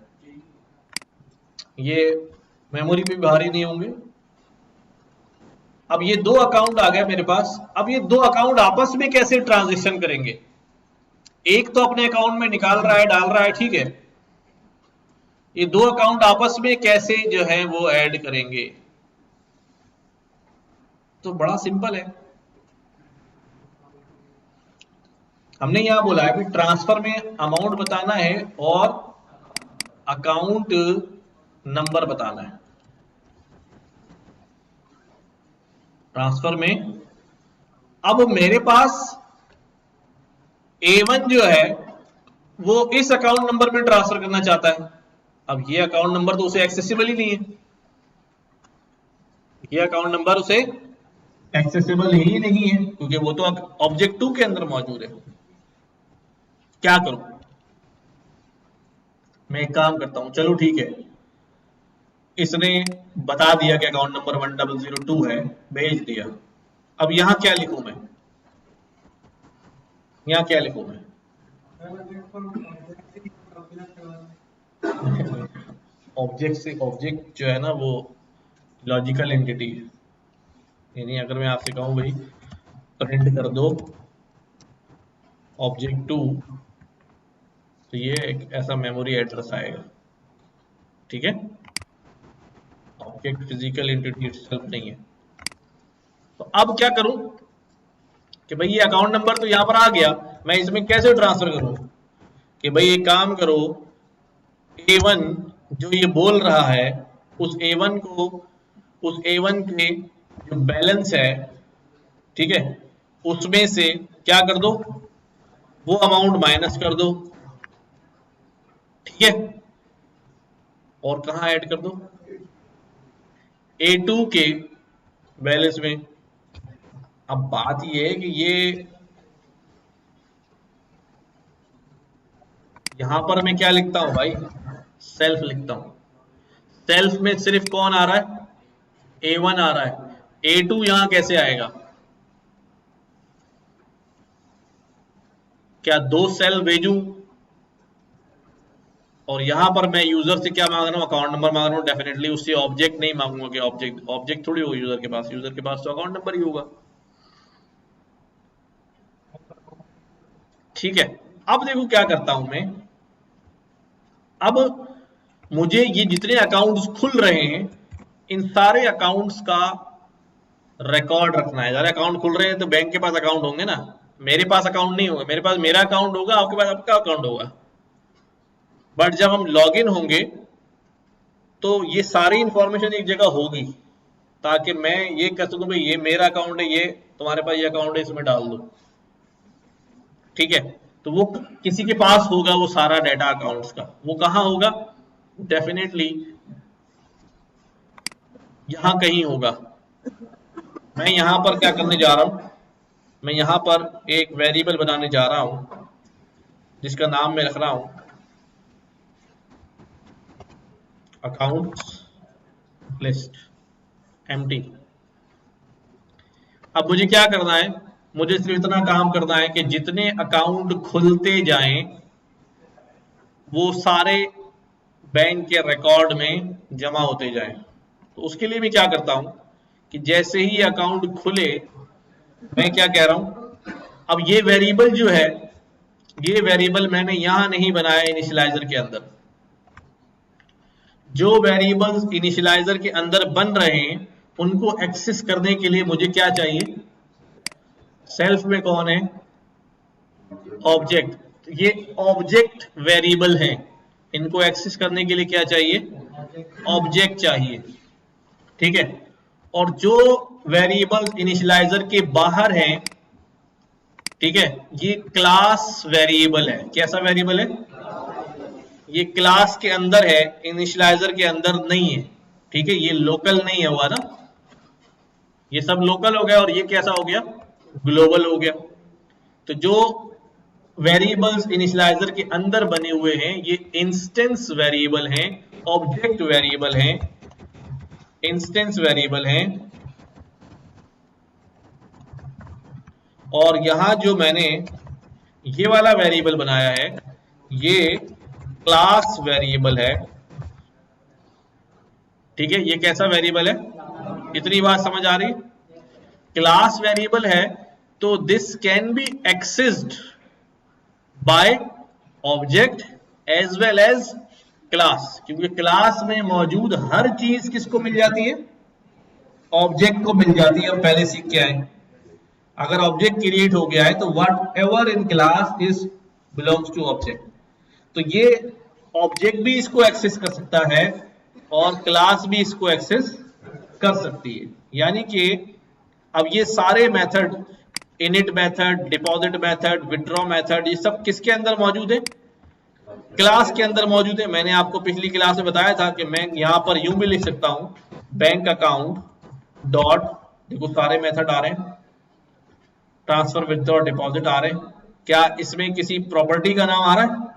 ये मेमोरी पे भारी नहीं होंगे। अब ये दो अकाउंट आ गए मेरे पास, अब ये दो अकाउंट आपस में कैसे ट्रांजिशन करेंगे? एक तो अपने अकाउंट में निकाल रहा है, डाल रहा है, ठीक है, ये दो अकाउंट आपस में कैसे जो है वो ऐड करेंगे? तो बड़ा सिंपल है, हमने यहां बोला है कि ट्रांसफर में अमाउंट बताना है और अकाउंट नंबर बताना है। ट्रांसफर में अब मेरे पास A1 जो है वो इस अकाउंट नंबर में ट्रांसफर करना चाहता है, अब ये अकाउंट नंबर तो उसे एक्सेसिबल ही नहीं है, ये अकाउंट नंबर उसे एक्सेसिबल ही नहीं है क्योंकि वो तो ऑब्जेक्ट 2 के अंदर मौजूद है। क्या करूं मैं? एक काम करता हूं, चलो ठीक है, इसने बता दिया कि अकाउंट नंबर 1002 है, भेज दिया। अब यहां क्या लिखूं मैं? यहां क्या लिखूं मैं? ऑब्जेक्ट से ऑब्जेक्ट जो है ना वो लॉजिकल एंटिटी है, यानी अगर मैं आपसे कहूं भाई प्रिंट कर दो ऑब्जेक्ट 2 तो ये एक ऐसा मेमोरी एड्रेस आएगा, ठीक है। ऑब्जेक्ट फिजिकल एंटिटी इटसेल्फ नहीं है। तो अब क्या करूं कि भाई ये अकाउंट नंबर तो यहां पर आ गया, मैं इसमें कैसे ट्रांसफर करूं? कि भाई एक काम करो, A1 जो ये बोल रहा है उस A1 के जो बैलेंस है, ठीक है, उसमें से क्या कर दो, वो अमाउंट माइनस कर दो, ठीक है, और कहां ऐड कर दो, A2 के बैलेंस में। अब बात ये है कि ये यहां पर मैं क्या लिखता हूं भाई, सेल्फ लिखता हूं। सेल्फ में सिर्फ कौन आ रहा है, A1 आ रहा है, A2 यहां कैसे आएगा, क्या 2 सेल भेजूं, और यहां पर मैं यूजर से क्या मांग रहा हूं, अकाउंट नंबर मांग रहा हूं, डेफिनेटली उससे ऑब्जेक्ट नहीं मांगूंगा कि ऑब्जेक्ट थोड़ी होगा यूजर के पास तो अकाउंट नंबर ही होगा, ठीक है। अब देखो क्या करता हूं मैं, अब मुझे ये जितने अकाउंट्स खुल रहे हैं इन सारे अकाउंट्स का रिकॉर्ड रखना है। सारे अकाउंट खुल रहे हैं तो बैंक के पास अकाउंट होंगे ना, मेरे पास अकाउंट नहीं होगा, मेरे पास मेरा अकाउंट होगा, आपके पास आपका अकाउंट होगा। बट जब हम लॉगिन होंगे तो ये सारी इंफॉर्मेशन एक जगह होगी, ताकि मैं ये कह सकूं भाई ये मेरा अकाउंट है, ये तुम्हारे पास ये अकाउंट है, इसमें डाल दो, ठीक है। तो वो किसी के पास होगा वो सारा डाटा अकाउंट्स का, वो कहां होगा, डेफिनेटली यहां कहीं होगा। मैं यहां पर क्या करने जा रहा हूं, मैं यहां पर एक वेरिएबल बनाने जा रहा हूं जिसका नाम मैं रख रहा हूं अकाउंट्स लिस्ट एम्प्टी। अब मुझे क्या करना है, मुझे सिर्फ इतना काम करना है कि जितने अकाउंट खुलते जाएं वो सारे बैंक के रिकॉर्ड में जमा होते जाएं। तो उसके लिए मैं क्या करता हूं कि जैसे ही अकाउंट खुले, मैं क्या कह रहा हूं, अब ये वेरिएबल जो है, ये वेरिएबल मैंने यहां नहीं बनाया इनिशियलाइजर के अंदर। जो वेरिएबल्स इनिशियलाइजर के अंदर बन रहे हैं उनको एक्सेस करने के लिए मुझे क्या चाहिए, सेल्फ में कौन है, ऑब्जेक्ट। ये ऑब्जेक्ट वेरिएबल हैं, इनको एक्सेस करने के लिए क्या चाहिए, ऑब्जेक्ट चाहिए, ठीक है। और जो वेरिएबल्स इनिशियलाइजर के बाहर हैं, ठीक है, ये क्लास वेरिएबल है। कैसा वेरिएबल है, ये क्लास के अंदर है, इनिशियलाइजर के अंदर नहीं है, ठीक है। ये लोकल नहीं है हुआ ना, ये सब लोकल हो गया और ये कैसा हो गया, ग्लोबल हो गया। तो जो वेरिएबल्स इनिशियलाइजर के अंदर बने हुए हैं ये इंस्टेंस वेरिएबल हैं, ऑब्जेक्ट वेरिएबल हैं, इंस्टेंस वेरिएबल हैं। और यहां जो मैंने ये वाला वेरिएबल बनाया है ये क्लास वेरिएबल है, ठीक है। ये कैसा वेरिएबल है, इतनी बात समझ आ रही, क्लास वेरिएबल है तो this can be accessed by object as well as class, क्योंकि क्लास में मौजूद हर चीज किसको मिल जाती है, ऑब्जेक्ट को मिल जाती है। हम पहले सीख के आए, अगर ऑब्जेक्ट क्रिएट हो गया है तो whatever in class is belongs to object. तो ये ऑब्जेक्ट भी इसको एक्सेस कर सकता है और क्लास भी इसको एक्सेस कर सकती है। यानी कि अब ये सारे method, init method, deposit method, withdraw method, ये सब किसके अंदर मौजूद है, क्लास के अंदर मौजूद है। मैंने आपको पिछली क्लास में बताया था कि मैं यहां पर यूं भी लिख सकता हूं, बैंक अकाउंट डॉट, देखो सारे मेथड आ रहे हैं, ट्रांसफर, विड्रॉ, डिपॉजिट आ रहे हैं। क्या इसमें किसी प्रॉपर्टी का नाम आ रहा है,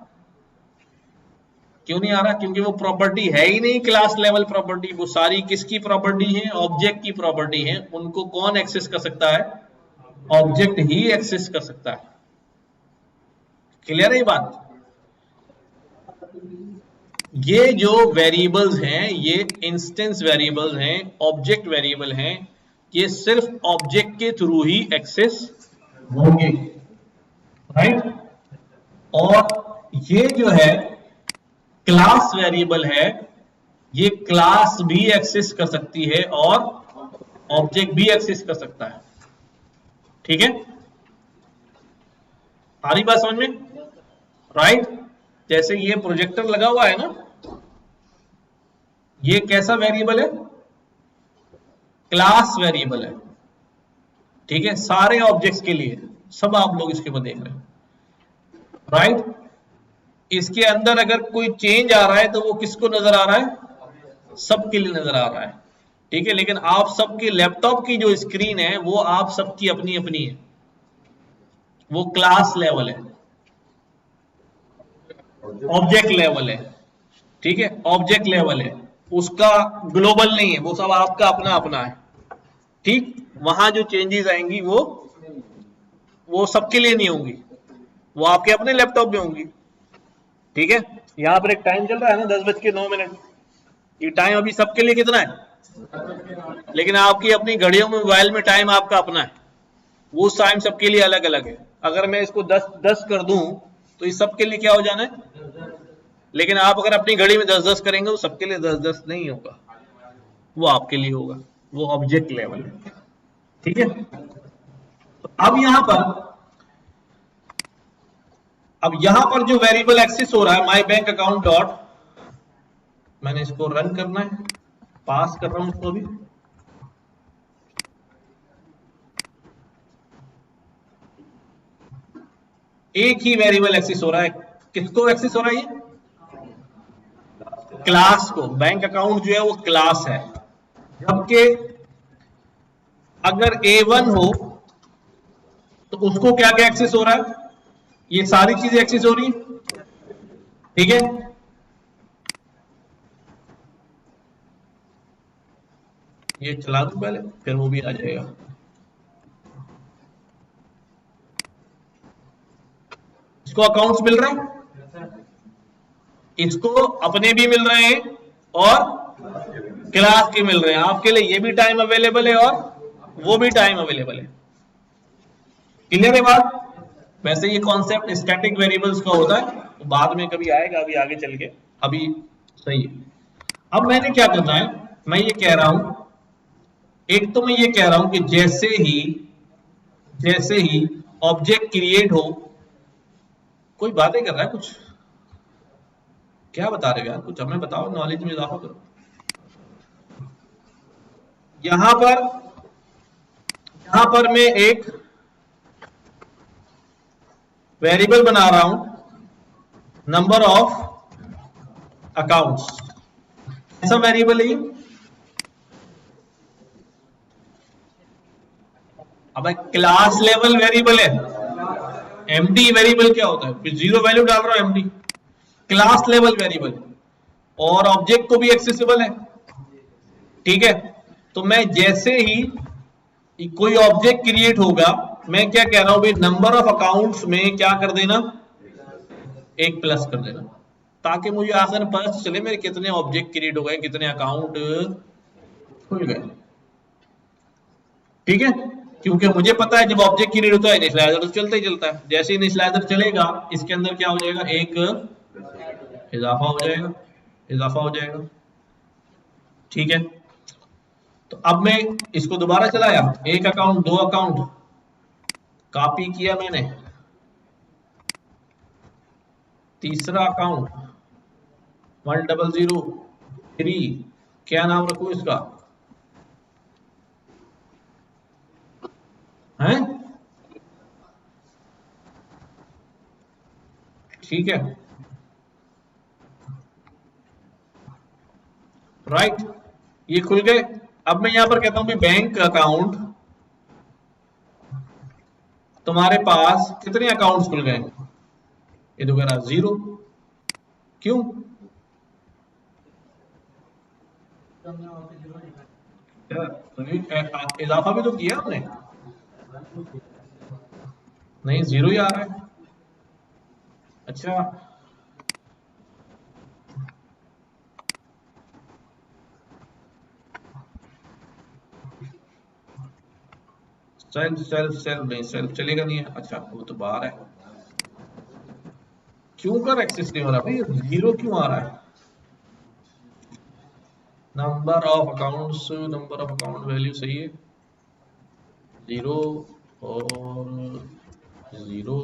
क्यों नहीं आ रहा, क्योंकि वो प्रॉपर्टी है ही नहीं, क्लास लेवल प्रॉपर्टी। वो सारी किसकी प्रॉपर्टी है, ऑब्जेक्ट की प्रॉपर्टी है। उनको कौन एक्सेस कर सकता है, ऑब्जेक्ट ही एक्सेस कर सकता है। क्लियर है ये बात। ये जो वेरिएबल्स हैं ये इंस्टेंस वेरिएबल्स हैं, ऑब्जेक्ट वेरिएबल हैं, ये सिर्फ ऑब्जेक्ट के थ्रू ही एक्सेस होंगे, राइट। और ये जो है क्लास वेरिएबल है, ये क्लास भी एक्सेस कर सकती है और ऑब्जेक्ट भी एक्सेस कर सकता है, ठीक है। सारी बात समझ में, राइट। जैसे ये प्रोजेक्टर लगा हुआ है ना, ये कैसा वेरिएबल है? क्लास वेरिएबल है, ठीक है, सारे ऑब्जेक्ट्स के लिए, सब आप लोग इसके ऊपर देख रहे हैं, राइट। इसके अंदर अगर कोई चेंज आ रहा है तो वो किसको नजर आ रहा है? सबके लिए नजर आ रहा है, ठीक है। लेकिन आप सबकी लैपटॉप की जो स्क्रीन है वो आप सबकी अपनी अपनी है, वो क्लास लेवल है, ऑब्जेक्ट लेवल है, ठीक है, ऑब्जेक्ट लेवल है, उसका ग्लोबल नहीं है, वो सब आपका अपना अपना है, ठीक। वहां जो चेंजेस आएंगी वो सबके लिए नहीं होंगी, वो आपके अपने लैपटॉप में होंगी, ठीक है। यहां पर एक टाइम चल रहा है ना 10:09, ये टाइम अभी सबके लिए कितना है? लेकिन आपकी अपनी घड़ियों में, मोबाइल में टाइम आपका अपना है, वो टाइम सबके लिए अलग अलग है। अगर मैं इसको 10:10 कर दूं तो इस सबके लिए क्या हो जाना है? लेकिन आप अगर अपनी घड़ी में 10:10 करेंगे तो सबके लिए 10:10 नहीं होगा, वो आपके लिए होगा, वो ऑब्जेक्ट लेवल है, ठीक है। तो अब यहां पर जो वेरिएबल एक्सेस हो रहा है माई बैंक अकाउंट डॉट, मैंने इसको रन करना है, पास कर रहा हूं इसको भी, एक ही वेरिएबल एक्सेस हो रहा है। किसको एक्सेस हो रहा है? ये क्लास को। बैंक अकाउंट जो है वो क्लास है, जबकि अगर A1 हो तो उसको क्या क्या एक्सेस हो रहा है? ये सारी चीजें एक्सेस हो रही है, ठीक है। ये चला दूं पहले, फिर वो भी आ जाएगा। इसको अकाउंट्स मिल रहे हैं, इसको अपने भी मिल रहे हैं और क्लास के मिल रहे हैं। आपके लिए ये भी टाइम अवेलेबल है और वो भी टाइम अवेलेबल है, क्लियर है बात? वैसे ये कॉन्सेप्ट स्टैटिक वेरिएबल्स का होता है, तो बाद में कभी आएगा, अभी आगे चल के, अभी सही है। अब मैंने क्या करना है, मैं ये कह रहा हूं, एक तो मैं ये कह रहा हूं कि जैसे ही ऑब्जेक्ट क्रिएट हो, कोई बातें कर रहा है कुछ, क्या बता रहे हो यार, कुछ हमें बताओ, नॉलेज में इजाफा करो। यहां पर मैं एक वेरिएबल बना रहा हूं, नंबर ऑफ अकाउंट्स। ऐसा वेरिएबल है ये। अब क्लास लेवल वेरिएबल है, एमडी वेरिएबल क्या होता है? फिर जीरो वैल्यू डाल रहा हूं, एमडी क्लास लेवल वेरिएबल, और ऑब्जेक्ट को भी एक्सेसिबल है, ठीक है। तो मैं जैसे ही कोई ऑब्जेक्ट क्रिएट होगा, मैं क्या कह रहा हूं भाई, नंबर ऑफ अकाउंट्स में क्या कर देना, एक प्लस कर देना, ताकि मुझे आखिर पता चले मेरे कितने ऑब्जेक्ट क्रिएट हो गए, कितने अकाउंट खुल गए, ठीक है। क्योंकि मुझे पता है जब ऑब्जेक्ट क्रिएट होता है इनिशियलाइजर तो चलता ही चलता है, जैसे इनिशियलाइजर चलेगा इसके अंदर क्या हो जाएगा, एक इजाफा हो जाएगा, ठीक है। तो अब मैं इसको दोबारा चलाया, एक अकाउंट, दो अकाउंट, कॉपी किया मैंने, तीसरा अकाउंट 1003, क्या नाम रखूं इसका, हैं, ठीक है, राइट, ये खुल गए। अब मैं यहां पर कहता हूं कि बैंक अकाउंट, तुम्हारे पास कितने अकाउंट्स खुल गए? ये तो कह रहा 0, क्यों? इजाफा भी तो किया हमने, नहीं 0 ही आ रहा है, अच्छा। सेल्फ नहीं, सेल्फ चलेगा नहीं है, अच्छा वो तो बाहर है, क्यों कर एक्सेस नहीं हो रहा भाई, 0 क्यों आ रहा है? Number of accounts, number of account value सही है, 0 और 0,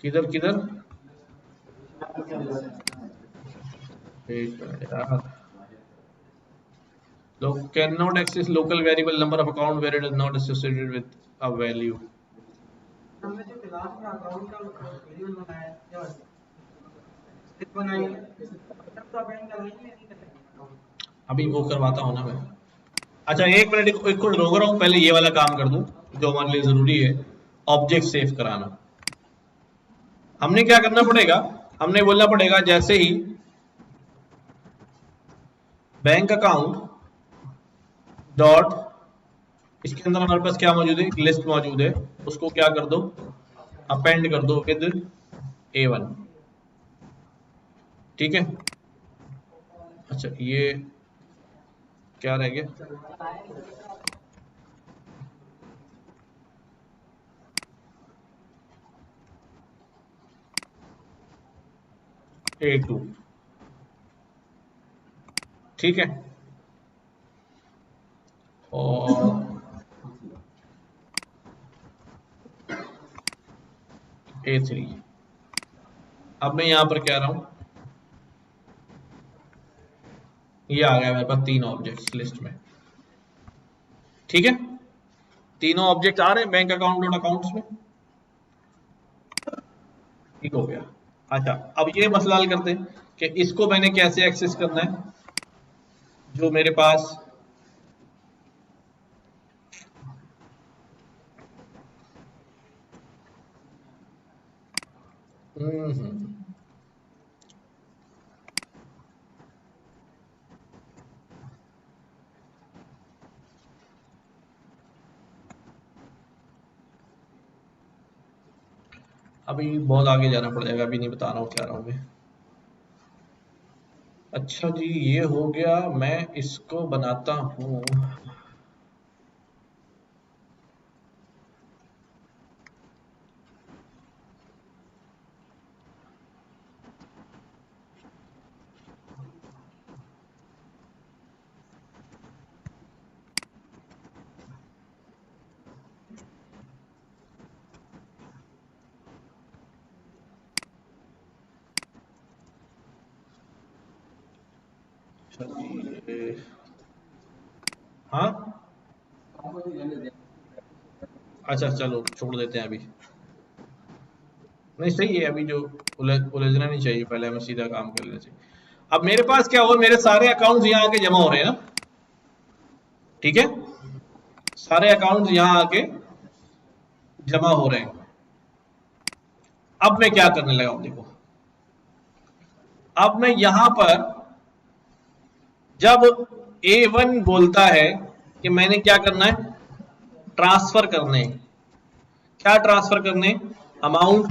किधर किधर, एक मिनट यार, can not access local variable number of account where it is not associated with a value. हमने जो क्लास में अकाउंट का वेरिएबल बनाया है क्या स्लिप बनाई है, तब तो अपेंड करवाएंगे या नहीं करेंगे? अभी वो करवाता हूँ ना मैं। अच्छा एक मिनट, एक कुछ रोक रहा हूँ, पहले ये वाला काम कर दूं जो हमारे लिए जरूरी है, ऑब्जेक्ट सेव कराना। हमने क्या करना पड़ेगा, हमने बोलना पड़ेगा जैसे ही बैंक अकाउंट डॉट, इसके अंदर हमारे पास क्या मौजूद है, एक लिस्ट मौजूद है, उसको क्या कर दो, अपेंड कर दो विद A1। ठीक है। अच्छा ये क्या रह गया, A2। ठीक है, और A3। अब मैं यहां पर कह रहा हूं, ये आ गया मेरे पास 3 ऑब्जेक्ट्स लिस्ट में। ठीक है, तीनों ऑब्जेक्ट आ रहे हैं बैंक अकाउंट डॉट अकाउंट्स में। ठीक हो गया। अच्छा अब ये मसला हल करते हैं कि इसको मैंने कैसे एक्सेस करना है, जो मेरे पास अभी बहुत आगे जाना पड़ जाएगा, अभी नहीं बता रहा हूँ क्या रहा हूँ मैं। अच्छा जी ये हो गया, मैं इसको बनाता हूँ, हाँ अच्छा चलो छोड़ देते हैं अभी, नहीं सही है, अभी जो उलझना नहीं चाहिए, पहले हमें सीधा काम कर लेना चाहिए। अब मेरे पास क्या हुआ, मेरे सारे अकाउंट्स यहाँ आके जमा हो रहे हैं ना, ठीक है, सारे अकाउंट्स यहाँ आके जमा हो रहे हैं। अब मैं क्या करने लगा हूं, देखो अब मैं यहां पर जब A1 बोलता है कि मैंने क्या करना है, ट्रांसफर करने, क्या ट्रांसफर करने, अमाउंट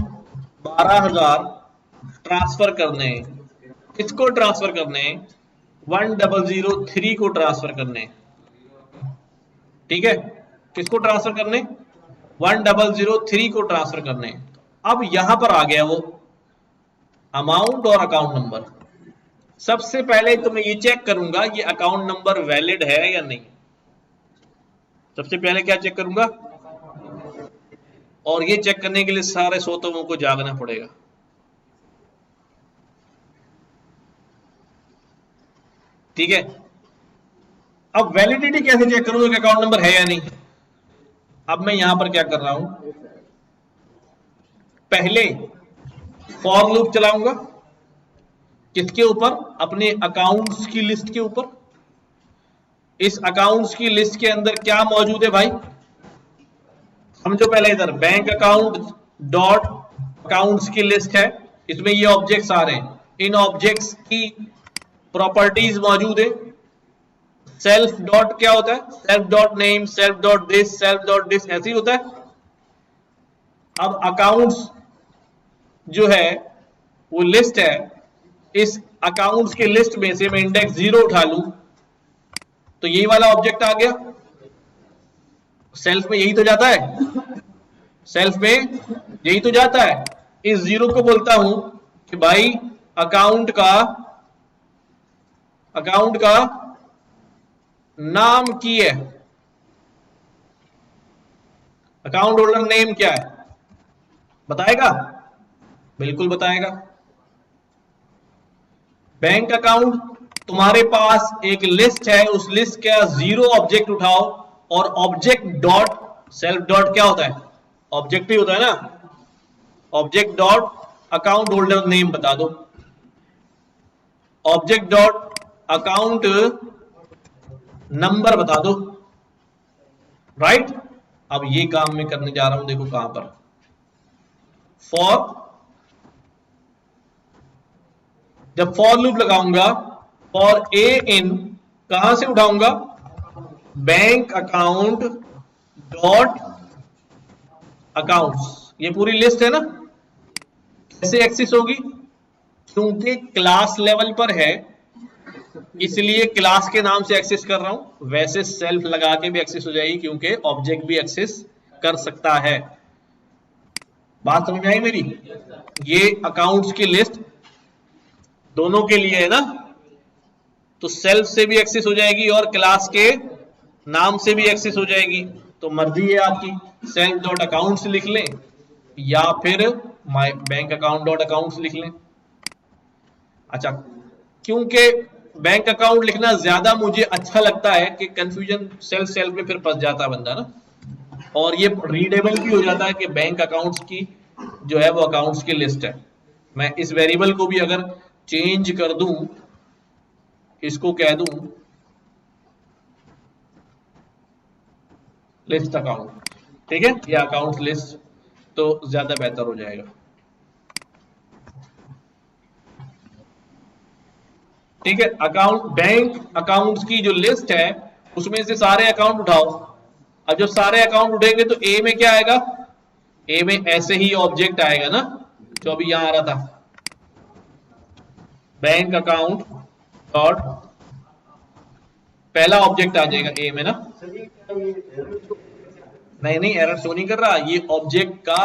12,000 ट्रांसफर करने, किसको ट्रांसफर करने, 1003 को ट्रांसफर करने। ठीक है, किसको ट्रांसफर करने, 1003 को ट्रांसफर करने। अब यहां पर आ गया वो अमाउंट और अकाउंट नंबर। सबसे पहले तो मैं ये चेक करूंगा ये अकाउंट नंबर वैलिड है या नहीं, सबसे पहले क्या चेक करूंगा, और ये चेक करने के लिए सारे सोतों को जागना पड़ेगा। ठीक है, अब वैलिडिटी कैसे चेक करूंगा कि अकाउंट नंबर है या नहीं। अब मैं यहां पर क्या कर रहा हूं, पहले फॉर लूप चलाऊंगा, किसके ऊपर, अपने अकाउंट्स की लिस्ट के ऊपर। इस अकाउंट्स की लिस्ट के अंदर क्या मौजूद है भाई, समझो पहले इधर बैंक अकाउंट डॉट अकाउंट्स की लिस्ट है, इसमें ये ऑब्जेक्ट्स आ रहे हैं, इन ऑब्जेक्ट्स की प्रॉपर्टीज मौजूद है। सेल्फ डॉट क्या होता है, self dot name, self dot this, self dot this, ऐसे ही होता है। अब अकाउंट्स जो है वो लिस्ट है, इस अकाउंट्स के लिस्ट में से मैं इंडेक्स 0 उठा लूं तो यही वाला ऑब्जेक्ट आ गया। सेल्फ में यही तो जाता है, सेल्फ में यही तो जाता है। इस 0 को बोलता हूं कि भाई अकाउंट का नाम की है, अकाउंट होल्डर नेम क्या है बताएगा, बिल्कुल बताएगा। बैंक अकाउंट, तुम्हारे पास एक लिस्ट है, उस लिस्ट का 0 ऑब्जेक्ट उठाओ और ऑब्जेक्ट डॉट सेल्फ डॉट क्या होता है, ऑब्जेक्ट ही होता है ना, object dot account holder name बता दो, ऑब्जेक्ट डॉट अकाउंट नंबर बता दो, राइट। अब ये काम मैं करने जा रहा हूं, देखो कहां पर, फॉर, जब फॉर लूप लगाऊंगा, फॉर ए इन, कहां से उठाऊंगा, बैंक अकाउंट डॉट अकाउंट्स, ये पूरी लिस्ट है ना, कैसे एक्सेस होगी, क्योंकि क्लास लेवल पर है इसलिए क्लास के नाम से एक्सेस कर रहा हूं, वैसे सेल्फ लगा के भी एक्सेस हो जाएगी क्योंकि ऑब्जेक्ट भी एक्सेस कर सकता है। बात समझ में आई मेरी, ये अकाउंट्स की लिस्ट दोनों के लिए है ना, तो सेल्फ से भी एक्सेस हो जाएगी और क्लास के नाम से भी एक्सेस हो जाएगी, तो मर्जी है आपकी, सेल्फ डॉट अकाउंट्स लिख लें या फिर my bank account dot accounts लिख लें। अच्छा, क्योंकि बैंक अकाउंट लिखना ज्यादा मुझे अच्छा लगता है कि कंफ्यूजन सेल्फ में फिर फंस जाता है बंदा ना, और ये रीडेबल भी हो जाता है कि बैंक अकाउंट्स की जो है वो अकाउंट्स की लिस्ट है। मैं इस वेरिएबल को भी अगर चेंज कर दूं, इसको कह दूं लिस्ट अकाउंट, ठीक है, या अकाउंट लिस्ट, तो ज्यादा बेहतर हो जाएगा। ठीक है, अकाउंट, बैंक अकाउंट्स की जो लिस्ट है उसमें से सारे अकाउंट उठाओ। अब जब सारे अकाउंट उठेंगे तो ए में क्या आएगा, ए में ऐसे ही ऑब्जेक्ट आएगा ना, जो अभी यहां आ रहा था, बैंक अकाउंट डॉट, पहला ऑब्जेक्ट आ जाएगा ए में ना, नहीं एरर शो नहीं कर रहा, ये ऑब्जेक्ट का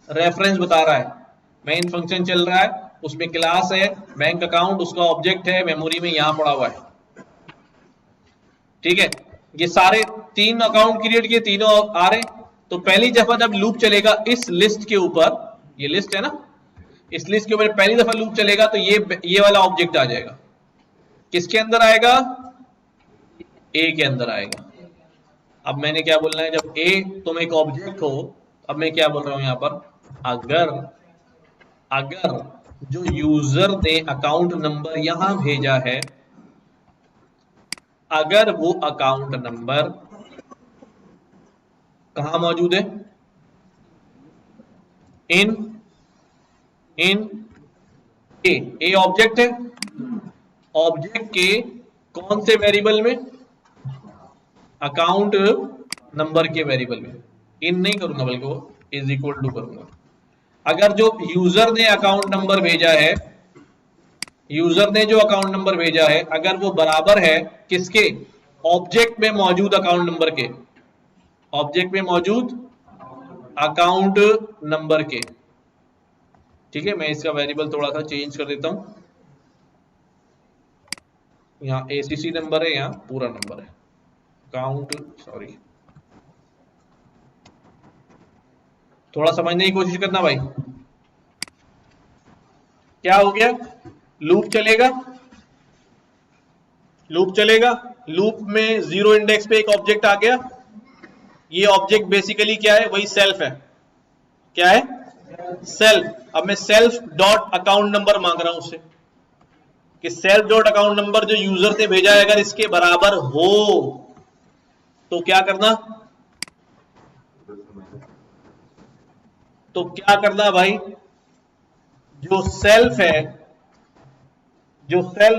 रेफरेंस बता रहा है, मेन फंक्शन चल रहा है, उसमें क्लास है बैंक अकाउंट, उसका ऑब्जेक्ट है मेमोरी में यहां पड़ा हुआ है। ठीक है, ये सारे 3 अकाउंट क्रिएट किए, तीनों आ रहे, तो पहली दफा जब लूप चलेगा इस लिस्ट के ऊपर, ये लिस्ट है ना, इस लिस्ट के ऊपर पहली दफा लूप चलेगा तो ये वाला ऑब्जेक्ट आ जाएगा, किसके अंदर आएगा, ए के अंदर आएगा। अब मैंने क्या बोलना है, जब ए तुम एक ऑब्जेक्ट हो, अब मैं क्या बोल रहा हूं यहां पर, अगर जो यूजर ने अकाउंट नंबर यहां भेजा है, अगर वो अकाउंट नंबर कहां मौजूद है, इन ए ऑब्जेक्ट है, ऑब्जेक्ट के कौन से वेरिएबल में, अकाउंट नंबर के वेरिएबल में, इन नहीं करूंगा बल्कि वो इज इक्वल टू करूंगा। अगर जो यूजर ने अकाउंट नंबर भेजा है, यूजर ने जो अकाउंट नंबर भेजा है, अगर वो बराबर है किसके, ऑब्जेक्ट में मौजूद अकाउंट नंबर के, ऑब्जेक्ट में मौजूद अकाउंट नंबर के। ठीक है, मैं इसका वेरिएबल थोड़ा सा चेंज कर देता हूं, यहां एसीसी नंबर है, यहां पूरा नंबर है, अकाउंट, सॉरी, थोड़ा समझने की कोशिश करना भाई। क्या हो गया, लूप चलेगा, लूप में 0 इंडेक्स पे एक ऑब्जेक्ट आ गया, ये ऑब्जेक्ट बेसिकली क्या है, वही सेल्फ है, क्या है, सेल्फ। अब मैं सेल्फ डॉट अकाउंट नंबर मांग रहा हूं उससे, कि सेल्फ डॉट अकाउंट नंबर जो यूजर ने भेजा है अगर इसके बराबर हो तो क्या करना, तो क्या करना भाई, जो सेल्फ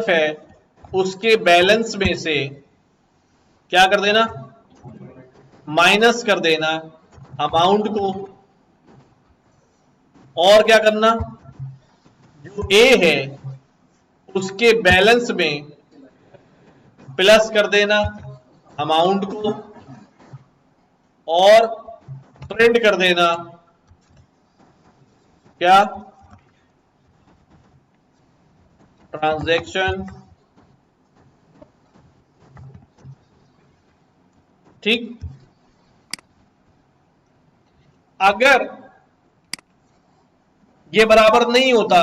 है उसके बैलेंस में से क्या कर देना, माइनस कर देना अमाउंट को, और क्या करना, जो ए है उसके बैलेंस में प्लस कर देना अमाउंट को, और प्रिंट कर देना क्या, ट्रांजैक्शन। ठीक, अगर ये बराबर नहीं होता,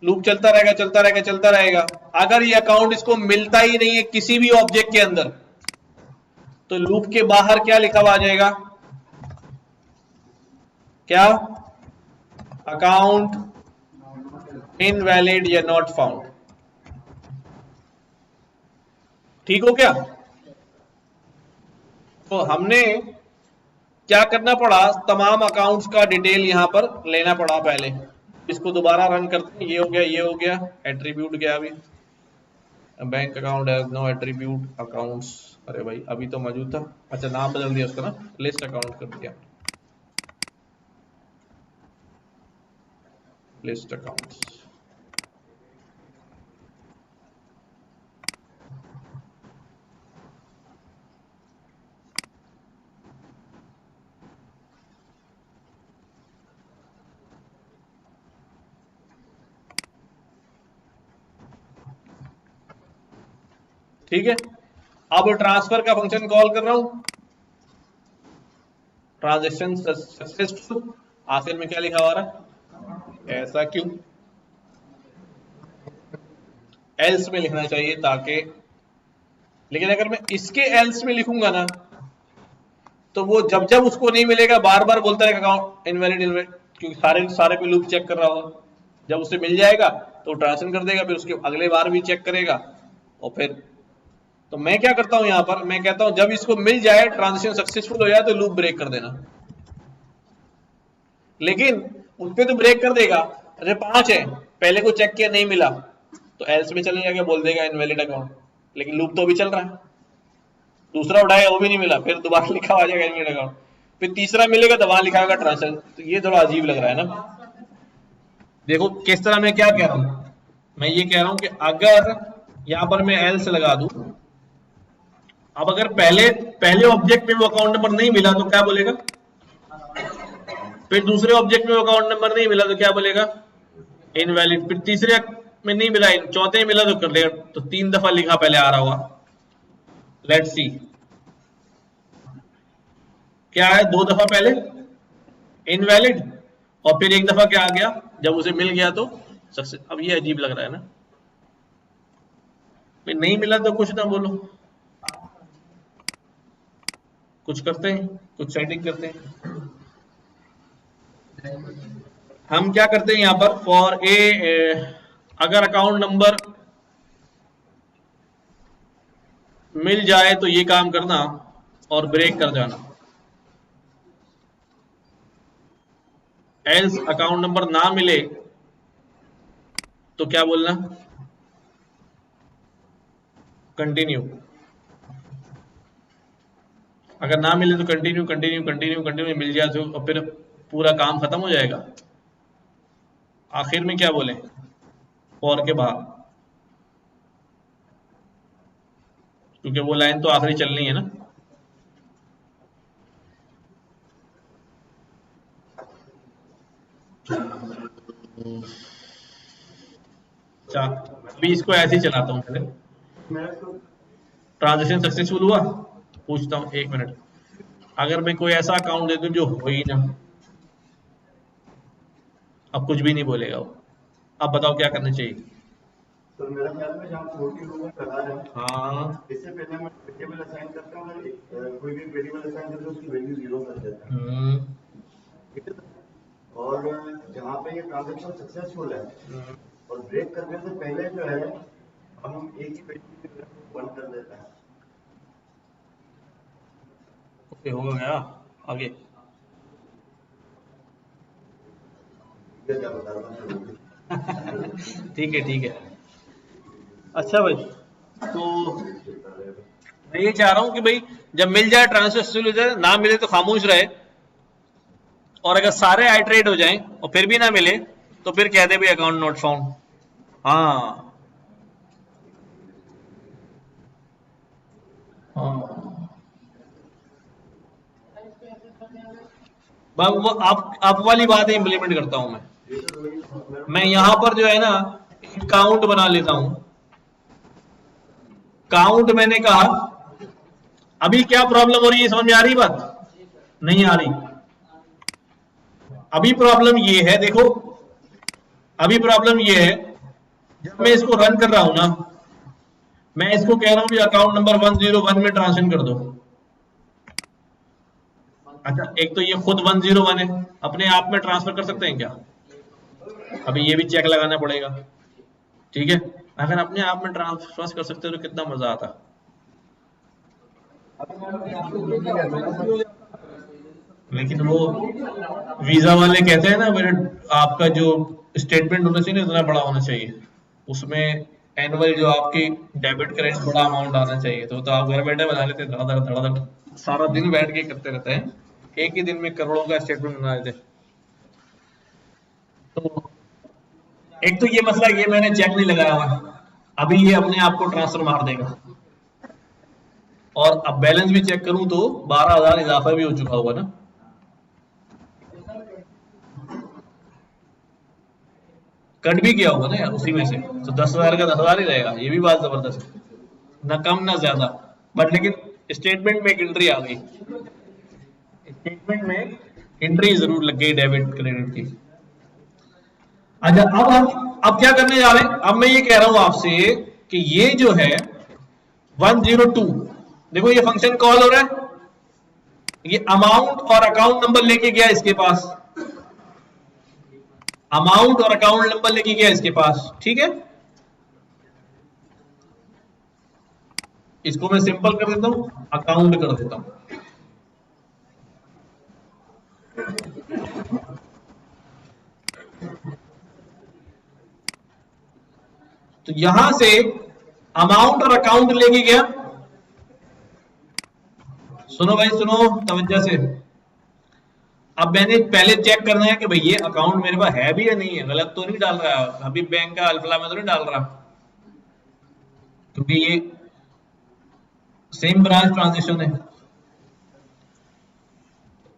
लूप चलता रहेगा चलता रहेगा चलता रहेगा। अगर ये अकाउंट इसको मिलता ही नहीं है किसी भी ऑब्जेक्ट के अंदर, तो लूप के बाहर क्या लिखा हुआ आ जाएगा, क्या, अकाउंट इनवैलिड या नॉट फाउंड। ठीक हो क्या? तो हमने क्या करना पड़ा, तमाम अकाउंट्स का डिटेल यहां पर लेना पड़ा पहले। इसको दोबारा रन करते हैं, ये हो गया, ये हो गया, एट्रीब्यूट गया, अभी bank account has no attribute accounts, अरे भाई अभी तो मौजूद था, अच्छा नाम बदल दिया उसका ना, लिस्ट अकाउंट कर दिया, लिस्ट अकाउंट्स। ठीक है, अब ट्रांसफर का फंक्शन कॉल कर रहा हूं, ट्रांजैक्शन सक्सेसफुल, आखिर में क्या लिखा हुआ रहा, ऐसा क्यों, एल्स में लिखना चाहिए ताकि, लेकिन अगर मैं इसके एल्स में लिखूंगा ना, तो वो जब जब उसको नहीं मिलेगा बार बार बोलता रहेगा अकाउंट इनवैलिड इनवैलिड, क्योंकि सारे पे लूप चेक कर रहा होगा। जब उसे मिल जाएगा तो ट्रांसफर कर देगा, फिर उसके अगले बार भी चेक करेगा, और फिर तो मैं क्या करता हूं यहां पर, मैं कहता हूं जब इसको मिल जाए, ट्रांजेक्शन सक्सेसफुल हो जाए, तो लूप ब्रेक कर देना। लेकिन उस पे तो ब्रेक कर देगा, अरे 5 है, पहले को चेक किया नहीं मिला, तो एल्स में चले जाके बोल देगा इनवैलिड अकाउंट, लेकिन लूप तो भी चल रहा है। दूसरा उठाया वो भी नहीं मिला, फिर दोबारा लिखा आ जाएगा इनवैलिड अकाउंट, फिर तीसरा मिलेगा तो वहां लिखा होगा ट्रांसफर। तो ये थोड़ा अजीब लग रहा है ना। देखो किस तरह मैं क्या कह रहा हूं, मैं ये कह रहा हूं कि अगर यहां पर मैं एल्स लगा दूं, अब अगर पहले ऑब्जेक्ट में वो अकाउंट नंबर नहीं मिला तो क्या बोलेगा, फिर दूसरे ऑब्जेक्ट में वो अकाउंट नंबर नहीं मिला तो क्या बोलेगा, इनवैलिड, फिर तीसरे में नहीं मिला, चौथे में मिला तो कर देगा, तो 3 दफा लिखा पहले आ रहा होगा। लेट्स सी क्या है, 2 दफा पहले इनवैलिड और फिर 1 दफा क्या आ गया, जब उसे मिल गया तो सक्सेस। अब ये अजीब लग रहा है ना, फिर नहीं मिला तो कुछ ना बोलो, कुछ करते हैं, कुछ सेटिंग करते हैं। हम क्या करते हैं यहां पर, फॉर ए अगर अकाउंट नंबर मिल जाए तो ये काम करना और ब्रेक कर जाना, एल्स अकाउंट नंबर ना मिले तो क्या बोलना, कंटिन्यू, अगर ना मिले तो कंटिन्यू कंटिन्यू कंटिन्यू कंटिन्यू, मिल जाए तो और फिर पूरा काम खत्म हो जाएगा। आखिर में क्या बोले, फॉर के बाद, क्योंकि वो लाइन तो आखिरी चलनी है ना। अभी इसको ऐसे ही चलाता हूँ, ट्रांजेक्शन सक्सेसफुल हुआ, पूछता हूँ 1 मिनट, अगर मैं कोई ऐसा अकाउंट दे दूं जो हो ही ना, अब कुछ भी नहीं बोलेगा वो, अब बताओ क्या करना चाहिए। तो मेरा ख्याल में जहाँ 40 लोगों का करा है, हाँ इससे पहले मैं वेरिएबल असाइन करता हूँ, कोई भी वेरिएबल असाइन करते उसकी वैल्यू 0 कर देता हूँ, ठीक है। और जहाँ पे ये ट्रांजैक्शन सक्सेसफुल है और ब्रेक करने से पहले जो है, हम एक ही वेरिएबल बंद कर देता है। ओके, हो गया आगे। क्या बता रहा हूँ। ठीक है ठीक है, अच्छा भाई, तो मैं ये चाह रहा हूं कि भाई जब मिल जाए ट्रांसफर हो जाए, ना मिले तो खामोश रहे, और अगर सारे आइटरेट हो जाएं और फिर भी ना मिले तो फिर कह दे भाई अकाउंट नॉट फाउंड। हाँ वो आप वाली बात इंप्लीमेंट करता हूं मैं यहां पर जो है ना एक काउंट बना लेता हूं। काउंट मैंने कहा, अभी क्या प्रॉब्लम हो रही है, समझ में आ रही बात, नहीं आ रही। अभी प्रॉब्लम ये है, देखो अभी प्रॉब्लम ये है, जब मैं इसको रन कर रहा हूं ना, मैं इसको कह रहा हूं कि अकाउंट नंबर 101 में ट्रांसफर कर दो। अच्छा, एक तो ये खुद 101 है, अपने आप में ट्रांसफर कर सकते हैं क्या? अभी ये भी चेक लगाना पड़ेगा। ठीक है, अगर अपने आप में ट्रांसफर कर सकते हो तो कितना मजा आता। लेकिन वो वीजा वाले कहते हैं ना, मेरे आपका जो स्टेटमेंट होना चाहिए ना इतना बड़ा होना चाहिए, उसमें एनुअल जो आपकी डेबिट क्रेडिट बड़ा अमाउंट आना चाहिए। तो आप घर बैठे बना लेते, धड़ाधड़ धड़ाधड़ सारा दिन बैठ के करते रहते हैं, एक ही दिन में करोड़ों का स्टेटमेंट बना लेते। तो एक तो ये मसला, ये मैंने चेक नहीं लगाया हुआ, अभी ये अपने आप को ट्रांसफर मार देगा। और अब बैलेंस भी चेक करूं तो 12,000 इजाफा भी हो चुका होगा ना। कट भी किया होगा ना यार उसी में से, तो 10,000 का 10,000 ही रहेगा। ये भी बात जबरदस्त है, ना कम ना ज्यादा। बट लेकिन स्टेटमेंट में एक एंट्री आ गई, स्टेटमेंट में एंट्री जरूर लग गई डेबिट क्रेडिट की। अच्छा, अब क्या करने जा रहे हैं? अब मैं ये कह रहा हूं आपसे कि ये जो है 102, देखो ये फंक्शन कॉल हो रहा है, ये अमाउंट और अकाउंट नंबर लेके गया इसके पास, अमाउंट और अकाउंट नंबर लेके गया इसके पास। ठीक है, इसको मैं सिंपल कर देता हूं, अकाउंट कर देता हूं। तो यहां से अमाउंट और अकाउंट लेके गया। सुनो भाई सुनो तवज्जो से, अब मैंने पहले चेक करना है कि भाई ये अकाउंट मेरे पास है भी या नहीं है, गलत तो नहीं डाल रहा, अभी बैंक का अल्फला में तो नहीं डाल रहा, क्योंकि ये सेम ब्रांच ट्रांजेक्शन है।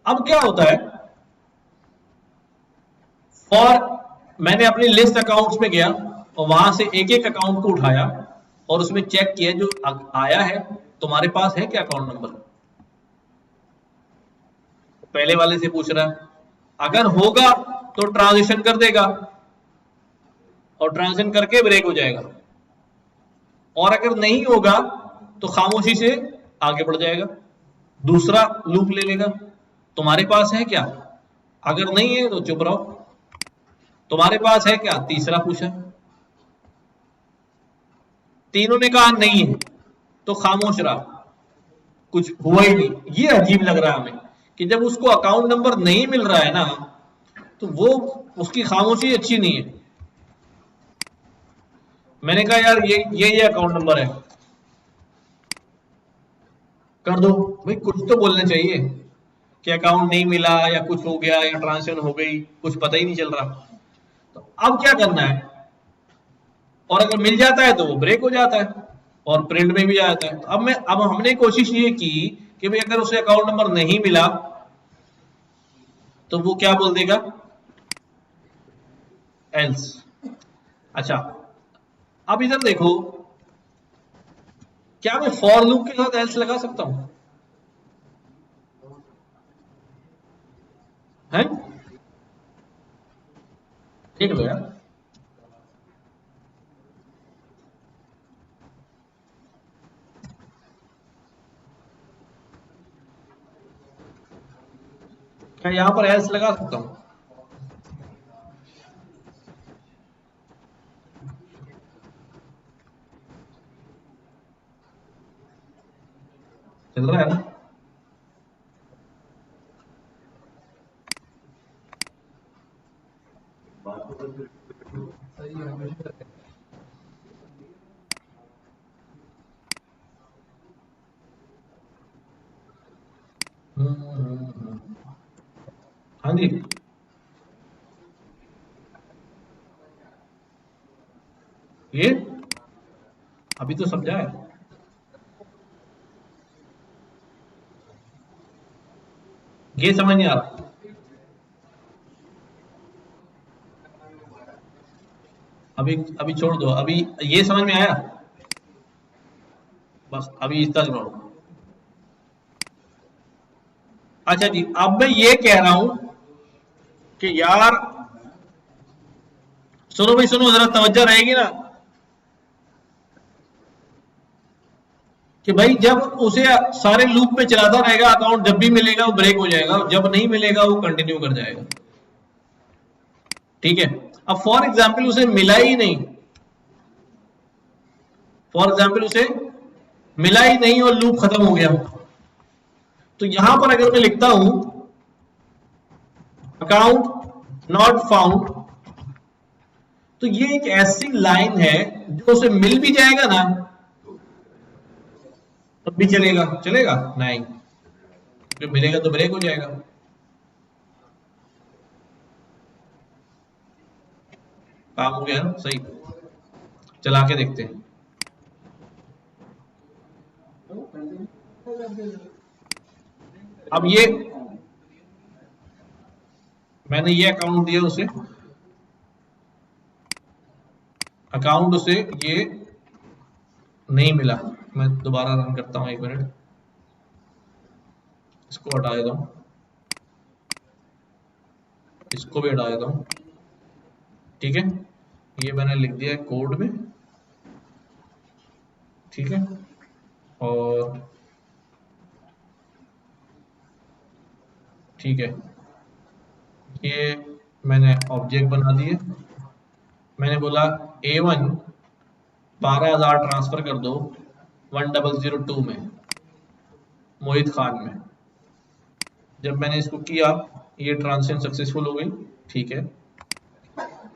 अब क्या होता है, और मैंने अपनी लिस्ट अकाउंट्स में गया और वहां से एक एक अकाउंट को उठाया और उसमें चेक किया जो आया है, तुम्हारे पास है क्या अकाउंट नंबर? पहले वाले से पूछ रहा है, अगर होगा तो ट्रांजेक्शन कर देगा और ट्रांजेक्शन करके ब्रेक हो जाएगा, और अगर नहीं होगा तो खामोशी से आगे बढ़ जाएगा, दूसरा लूप ले लेगा। तुम्हारे पास है क्या? अगर नहीं है तो चुप रहो। तुम्हारे पास है क्या? तीसरा पूछा, तीनों ने कहा नहीं है तो खामोश रहा, कुछ हुआ ही नहीं। ये अजीब लग रहा है हमें कि जब उसको अकाउंट नंबर नहीं मिल रहा है ना, तो वो उसकी खामोशी अच्छी नहीं है। मैंने कहा यार ये अकाउंट नंबर है, कर दो भाई, कुछ तो बोलना चाहिए कि अकाउंट नहीं मिला या कुछ हो गया या ट्रांजेक्शन हो गई, कुछ पता ही नहीं चल रहा। तो अब क्या करना है, और अगर मिल जाता है तो वो ब्रेक हो जाता है और प्रिंट में भी जाता है। तो अब हमने कोशिश ये की कि भाई अगर उसे अकाउंट नंबर नहीं मिला तो वो क्या बोल देगा, एल्स। अच्छा, अब इधर देखो, क्या मैं फॉर लूप के साथ एल्स लगा सकता हूं? है, देख लो यार, क्या यहां पर एल्स लगा सकता हूं? चल रहा है ना? हाँ जी, ये अभी तो समझा है। ये समझ नहीं आ रहा, अभी अभी छोड़ दो, अभी ये समझ में आया, बस अभी इतना जोड़ो। अच्छा जी, अब मैं ये कह रहा हूं कि यार सुनो भाई सुनो, जरा तवज्जो रहेगी ना कि भाई जब उसे सारे लूप में चलाता रहेगा अकाउंट, जब भी मिलेगा वो ब्रेक हो जाएगा, जब नहीं मिलेगा वो कंटिन्यू कर जाएगा। ठीक है, अब फॉर एग्जाम्पल उसे मिला ही नहीं, फॉर एग्जाम्पल उसे मिला ही नहीं और लूप खत्म हो गया, तो यहां पर अगर मैं लिखता हूं अकाउंट नॉट फाउंड, तो ये एक ऐसी लाइन है जो उसे मिल भी जाएगा ना तब भी चलेगा, चलेगा नहीं, जो मिलेगा तो ब्रेक हो जाएगा। काम हो गया ना सही, चला के देखते हैं। अब ये मैंने ये अकाउंट दिया उसे, अकाउंट उसे ये नहीं मिला, मैं दोबारा रन करता हूं, 1 मिनट, इसको हटा देता हूं, इसको भी हटा देता हूं। ठीक है, ये मैंने लिख दिया है कोड में, ठीक है, और ठीक है, ये मैंने ऑब्जेक्ट बना दिए, मैंने बोला A1 12,000 ट्रांसफर कर दो 1002 में, मोहित खान में। जब मैंने इसको किया ये ट्रांजेक्शन सक्सेसफुल हो गई। ठीक है,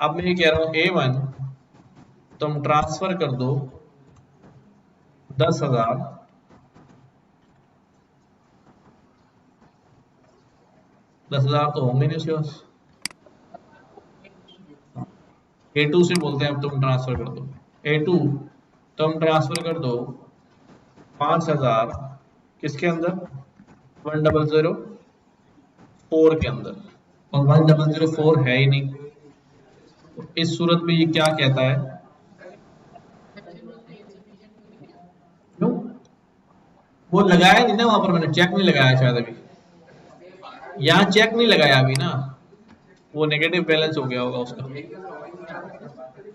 अब मैं ये कह रहा हूं A1 तुम ट्रांसफर कर दो 10,000 तो होंगे नहीं उसके पास, A2 से बोलते हैं अब तुम ट्रांसफर कर दो, A2 तुम ट्रांसफर कर दो 5,000 किसके अंदर, 1004 के अंदर, और 1004 है ही नहीं, तो इस सूरत में ये क्या कहता है, क्यों वो लगाया नहीं ना वहां पर, मैंने चेक नहीं लगाया शायद अभी, यहाँ चेक नहीं लगाया अभी ना, वो नेगेटिव बैलेंस हो गया होगा उसका।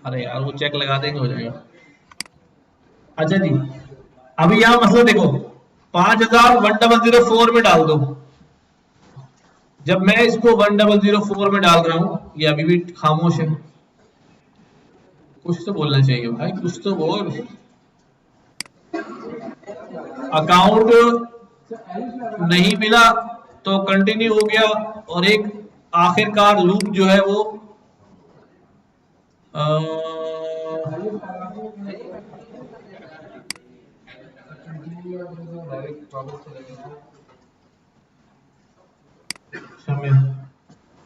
अरे यार वो चेक लगा देंगे हो जाएगा। अच्छा जी, अभी यहां मसला देखो, 5,000 1004 में डाल दो। जब मैं इसको 1004 में डाल रहा हूं ये अभी भी खामोश है, कुछ तो बोलना चाहिए भाई, कुछ तो बोल। अकाउंट नहीं मिला तो कंटिन्यू हो गया, और एक आखिरकार लूप जो है वो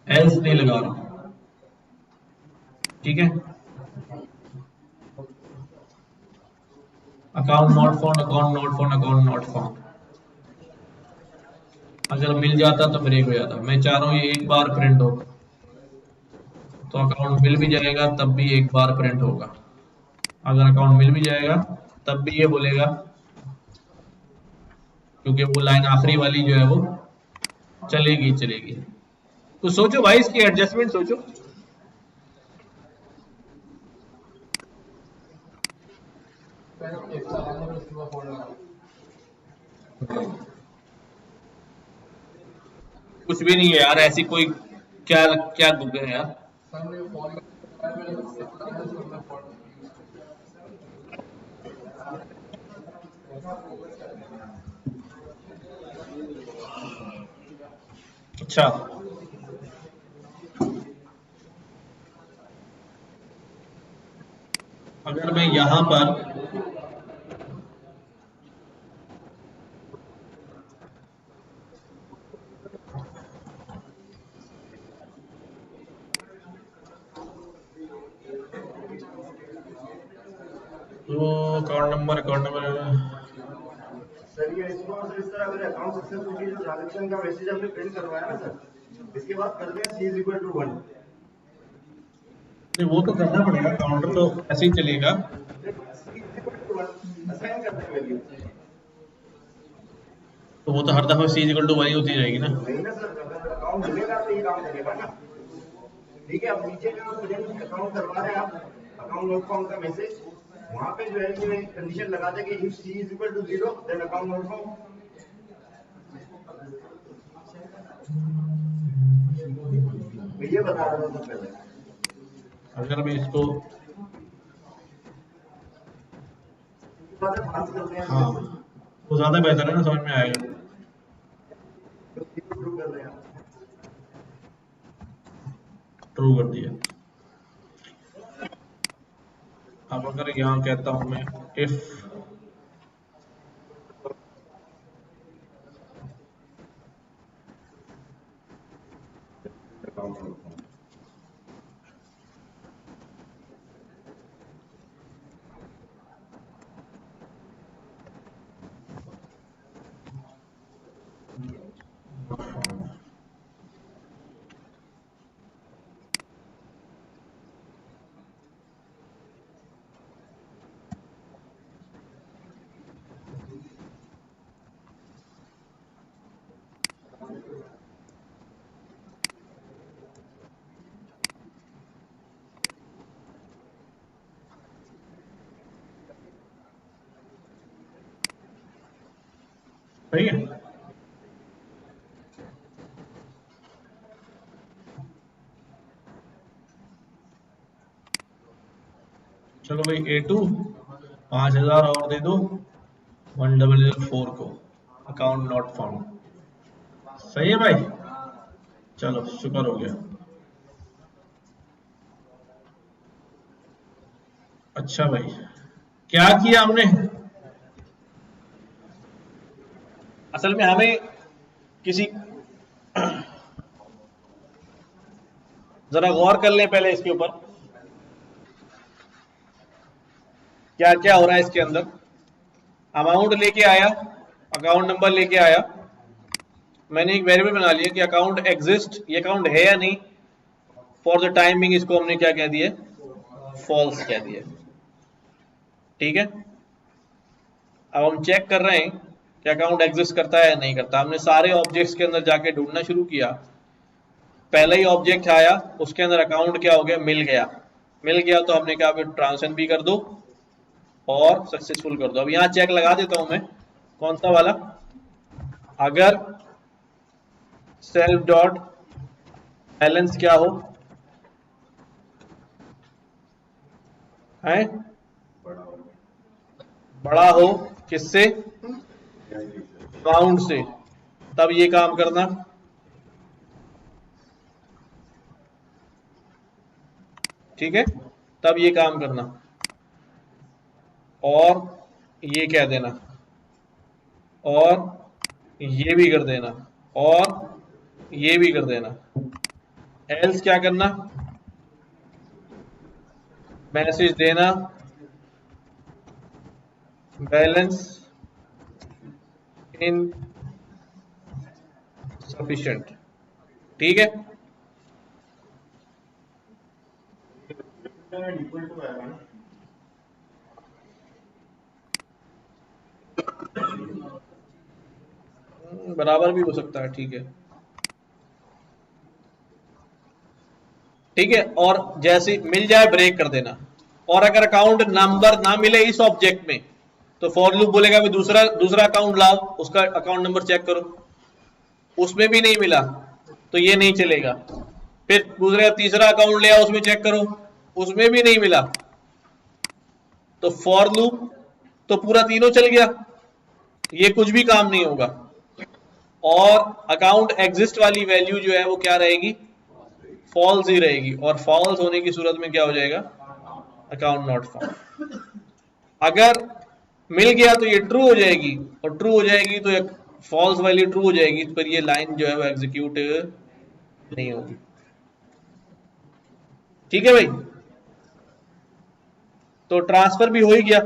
एल्स नहीं लगा रहा, ठीक है, account not found, account not found, account not found. अगर मिल जाता तो ब्रेक हो जाता, मैं चाह रहा हूं ये एक बार प्रिंट हो, तो अकाउंट मिल भी जाएगा तब भी एक बार प्रिंट होगा, अगर अकाउंट मिल भी जाएगा तब भी ये बोलेगा, क्योंकि वो लाइन आखिरी वाली जो है वो चलेगी चलेगी। तो सोचो भाई इसकी एडजस्टमेंट सोचो। कुछ भी नहीं है यार, ऐसी कोई क्या क्या गूगल है यार, अच्छा अगर मैं यहां पर तो अकाउंट नंबर सर ये रिस्पॉन्स इस तरह अगर अकाउंट सक्सेसफुल की जो ट्रांजैक्शन का मैसेज हमने प्रिंट करवाया ना सर, इसके बाद कर दें C = 1, नहीं वो तो करना पड़ेगा, काउंटर तो ऐसे ही चलेगा, असाइन करते हैं वैल्यू, तो वो तो हर दफा C = 1 होती रहेगी ना। नहीं ना सर, अगर अकाउंट मिलेगा तो ये काम करेगा ना। ठीक है, अब नीचे जो प्रिंट अकाउंट करवा रहे हैं आप, अकाउंट नोट फाउंड का मैसेज, वहां पे जो है ये कंडीशन लगा दे कि if c is equal to 0 then account not found. ये बता रहा था पहले। अगर मैं इसको हाँ तो ज्यादा बेहतर है ना, समझ में आएगा। ट्रू कर दिया। अब अगर यहाँ कहता हूं मैं इफ सही है। चलो भाई A2 5000 और दे दो 1004 को, अकाउंट नॉट फाउंड। सही है भाई, चलो शुक्र हो गया। अच्छा भाई, क्या किया हमने, असल में हमें किसी जरा गौर कर ले पहले इसके ऊपर क्या क्या हो रहा है इसके अंदर। अमाउंट लेके आया, अकाउंट नंबर लेके आया, मैंने एक वेरिएबल बना लिया कि अकाउंट एग्जिस्ट, ये अकाउंट है या नहीं। फॉर द टाइम बिंग इसको हमने क्या कह दिया, फॉल्स कह दिया। ठीक है, अब हम चेक कर रहे हैं कि अकाउंट एग्जिस्ट करता है या नहीं करता। हमने सारे ऑब्जेक्ट्स के अंदर जाके ढूंढना शुरू किया, पहला ही ऑब्जेक्ट आया उसके अंदर अकाउंट क्या हो गया, मिल गया। मिल गया तो हमने कहा ट्रांजैक्शन भी कर दो और सक्सेसफुल कर दो। अब यहाँ चेक लगा देता हूं मैं, कौन सा वाला, अगर सेल्फ डॉट बैलेंस क्या हो है, बड़ा हो किससे, अकाउंट से, तब ये काम करना। ठीक है, तब ये काम करना और ये कह देना और ये भी कर देना और ये भी कर देना। एल्स क्या करना, मैसेज देना बैलेंस इन सफिशिएंट। ठीक है, बराबर भी हो सकता है। ठीक है, ठीक है, और जैसे मिल जाए ब्रेक कर देना। और अगर अकाउंट नंबर ना मिले इस ऑब्जेक्ट में तो फॉर लूप बोलेगा भी दूसरा अकाउंट लाओ, उसका अकाउंट नंबर चेक करो, उसमें भी नहीं मिला तो ये नहीं चलेगा। फिर दूसरा तीसरा अकाउंट ले आओ, उसमें चेक करो, उसमें भी नहीं मिला तो फॉर लूप तो पूरा तीनों चल गया, ये कुछ भी काम नहीं होगा। और अकाउंट एग्जिस्ट वाली वैल्यू जो है वो क्या रहेगी, फॉल्स ही रहेगी। और फॉल्स होने की सूरत में क्या हो जाएगा, अकाउंट नॉट फाउंड। अगर मिल गया तो ये ट्रू हो जाएगी, और ट्रू हो जाएगी तो फॉल्स वाली ट्रू हो जाएगी, पर ये लाइन जो है वो एग्जीक्यूट नहीं होगी। ठीक है भाई, तो ट्रांसफर भी हो ही गया।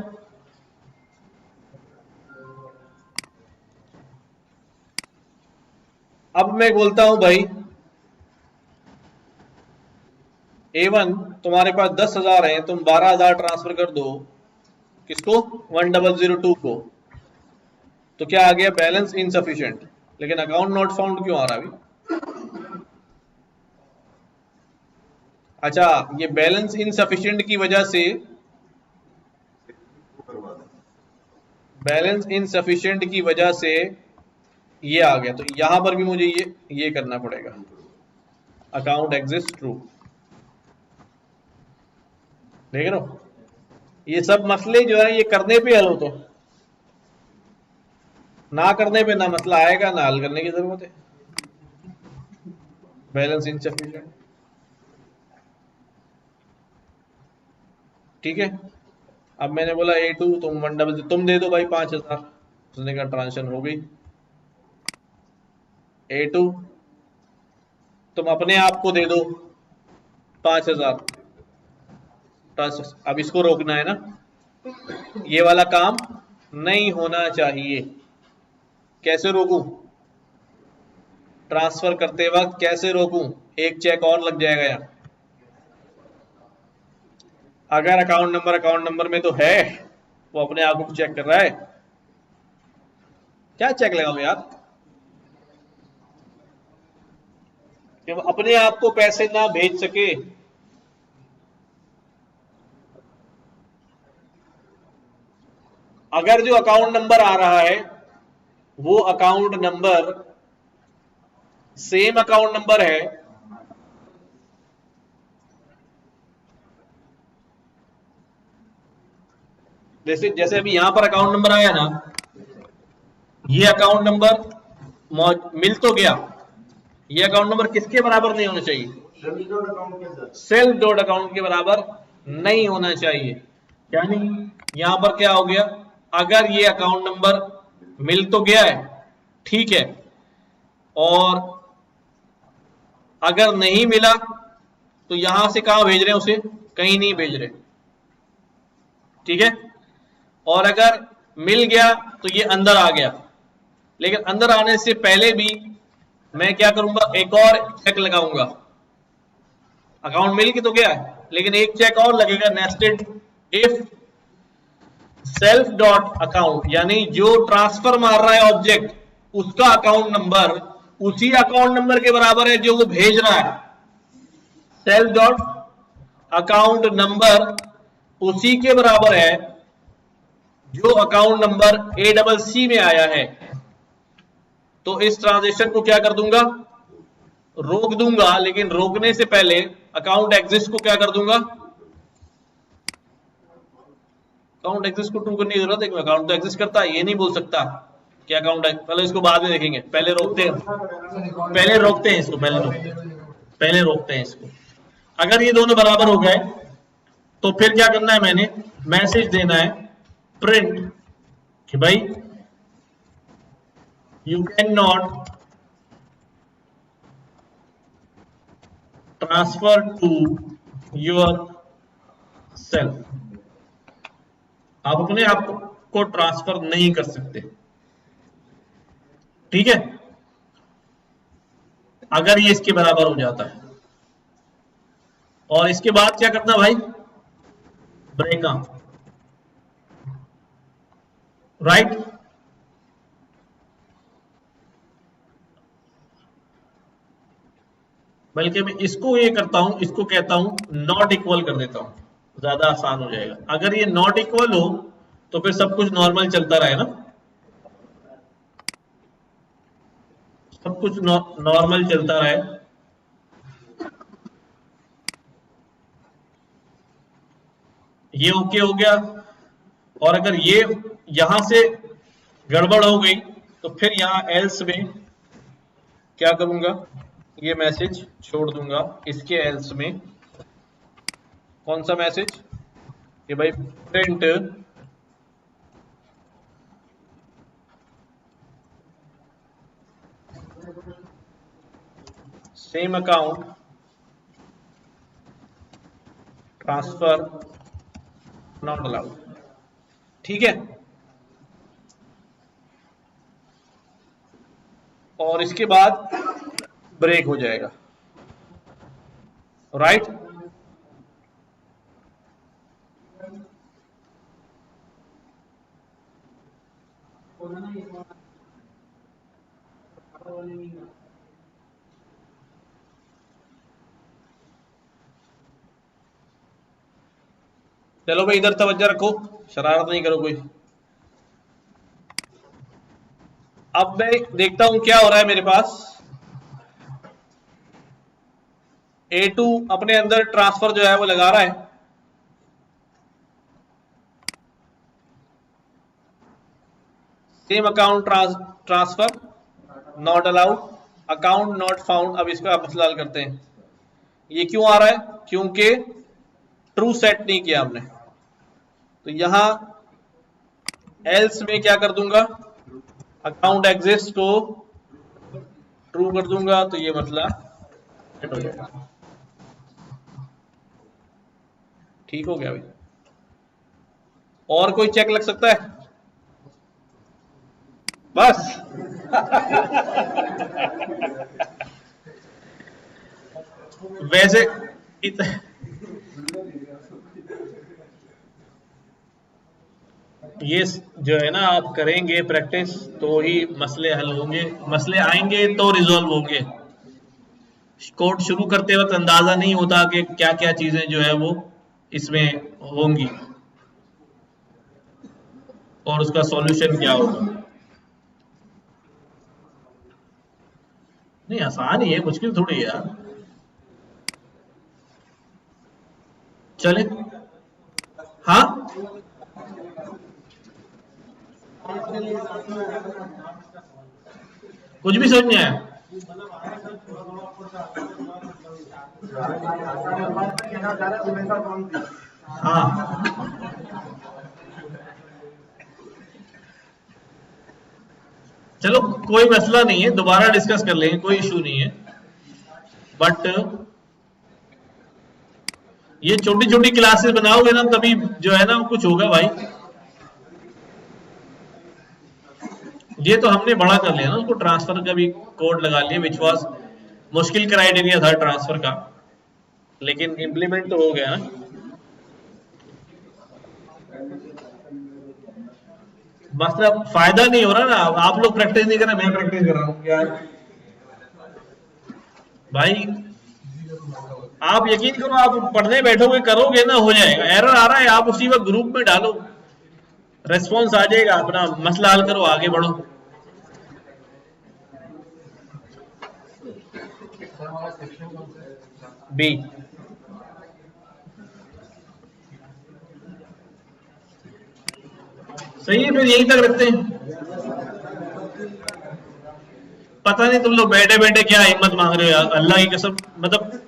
अब मैं बोलता हूं भाई A1 तुम्हारे पास 10,000 है, तुम 12,000 ट्रांसफर कर दो किसको, 1002 को, तो क्या आ गया, बैलेंस इनसफिशिएंट। लेकिन अकाउंट नॉट फाउंड क्यों आ रहा अभी, अच्छा, ये बैलेंस इनसफिशिएंट की वजह से, बैलेंस इनसफिशिएंट की वजह से ये आ गया, तो यहां पर भी मुझे ये करना पड़ेगा, अकाउंट एग्जिस्ट ट्रू। देख रहे हो, ये सब मसले जो है ये करने पे हल होते हैं, ना करने पे ना मसला आएगा ना हल करने की जरूरत है। बैलेंस इनसफिशिएंट, ठीक है। अब मैंने बोला A2 तुम 100 तुम दे दो भाई 5000, उसने कहा ट्रांजेक्शन हो गई। A2 तुम अपने आप को दे दो 5000 ट्रांजेक्शन। अब इसको रोकना है ना, ये वाला काम नहीं होना चाहिए। कैसे रोकूं? ट्रांसफर करते वक्त कैसे रोकूं? एक चेक और लग जाएगा यार। अगर अकाउंट नंबर में तो है, वो अपने आप को चेक कर रहा है, क्या चेक लगाऊं यार कि वो अपने आप को पैसे ना भेज सके। अगर जो अकाउंट नंबर आ रहा है वो account number same account number है, जैसे जैसे अभी यहां पर अकाउंट नंबर आया ना, ये अकाउंट नंबर मिल तो गया, ये अकाउंट नंबर किसके बराबर नहीं होना चाहिए? सेल्फ डॉट अकाउंट के बराबर नहीं होना चाहिए। यानी यहां पर क्या हो गया, अगर ये अकाउंट नंबर मिल तो गया है, ठीक है, और अगर नहीं मिला तो यहां से कहां भेज रहे हैं उसे? कहीं नहीं भेज रहे, ठीक है। और अगर मिल गया तो ये अंदर आ गया, लेकिन अंदर आने से पहले भी मैं क्या करूंगा, एक और चेक लगाऊंगा। अकाउंट मिल के तो गया है, लेकिन एक चेक और लगेगा, nested if self dot account, यानी जो ट्रांसफर मार रहा है ऑब्जेक्ट, उसका अकाउंट नंबर उसी अकाउंट नंबर के बराबर है जो वो भेज रहा है। सेल्फ डॉट अकाउंट नंबर उसी के बराबर है जो अकाउंट नंबर ACC में आया है। तो इस ट्रांजेक्शन को क्या कर दूंगा, रोक दूंगा, लेकिन रोकने से पहले अकाउंट एग्जिस्ट को क्या कर दूंगा, अकाउंट एग्जिस्ट को ट्रू करने की जरूरत है, अकाउंट तो एग्जिस्ट करता है, ये नहीं बोल सकता कि अकाउंट, पहले इसको बाद में देखेंगे, पहले रोकते हैं, पहले रोकते हैं इसको, पहले रोकते हैं इसको। अगर ये दोनों बराबर हो गए तो फिर क्या करना है, मैंने मैसेज देना है प्रिंट कि भाई you can not transfer to yourself, आप अपने आप को ट्रांसफर नहीं कर सकते, ठीक है, अगर ये इसके बराबर हो जाता है। और इसके बाद क्या करना भाई, ब्रेक ऑफ, राइट। बल्कि मैं इसको ये करता हूं, इसको कहता हूं नॉट इक्वल कर देता हूं, ज्यादा आसान हो जाएगा। अगर ये नॉट इक्वल हो तो फिर सब कुछ नॉर्मल चलता रहे ना, सब कुछ नॉर्मल चलता रहे। ये ओके हो गया, और अगर ये यहां से गड़बड़ हो गई तो फिर यहां एल्स में क्या करूंगा, ये मैसेज छोड़ दूंगा इसके एल्स में। कौन सा मैसेज, कि भाई print same account transfer not allowed, ठीक है। और इसके बाद ब्रेक हो जाएगा, राइट। चलो भाई इधर तवज्जो रखो, शरारत नहीं करो कोई। अब मैं देखता हूं क्या हो रहा है मेरे पास। A2 अपने अंदर ट्रांसफर जो है वो लगा रहा है। Same account transfer not allowed, account not found. अब इसका मसला हल करते हैं। ये क्यों आ रहा है? क्योंकि ट्रू सेट नहीं किया हमने। तो यहां एल्स में क्या कर दूंगा, अकाउंट एग्जिस्ट को ट्रू कर दूंगा, तो ये मसला सेट हो जाएगा। ठीक हो गया भाई। और कोई चेक लग सकता है? बस वैसे ये जो है ना, आप करेंगे प्रैक्टिस तो ही मसले हल होंगे, मसले आएंगे तो रिजॉल्व होंगे। कोड शुरू करते वक्त अंदाजा नहीं होता कि क्या क्या चीजें जो है वो इसमें होंगी और उसका सॉल्यूशन क्या होगा। नहीं, आसान ही है, मुश्किल थोड़ी है यार। चले, हाँ कुछ भी समझ नहीं आया? हाँ चलो कोई मसला नहीं है, दोबारा डिस्कस कर लेंगे, कोई इशू नहीं है। बट ये छोटी छोटी क्लासेस बनाओगे ना, तभी जो है ना कुछ होगा भाई। ये तो हमने बड़ा कर लिया ना, उसको ट्रांसफर का भी कोड लगा लिया, विच वाज मुश्किल क्राइटेरिया था ट्रांसफर का, लेकिन इंप्लीमेंट तो हो गया ना। मतलब फायदा नहीं हो रहा ना, आप लोग प्रैक्टिस नहीं कर रहे, मैं प्रैक्टिस कर रहा हूँ यार। भाई आप यकीन करो, आप पढ़ने बैठोगे करोगे ना, हो जाएगा। एरर आ रहा है, आप उसी वक्त ग्रुप में डालो, रेस्पॉन्स आ जाएगा, अपना मसला हल करो, आगे बढ़ो। बी सही है, फिर यहीं तक रखते हैं। पता नहीं तुम लोग बैठे बैठे क्या हिम्मत मांग रहे हो यार, अल्लाह की कसम। मतलब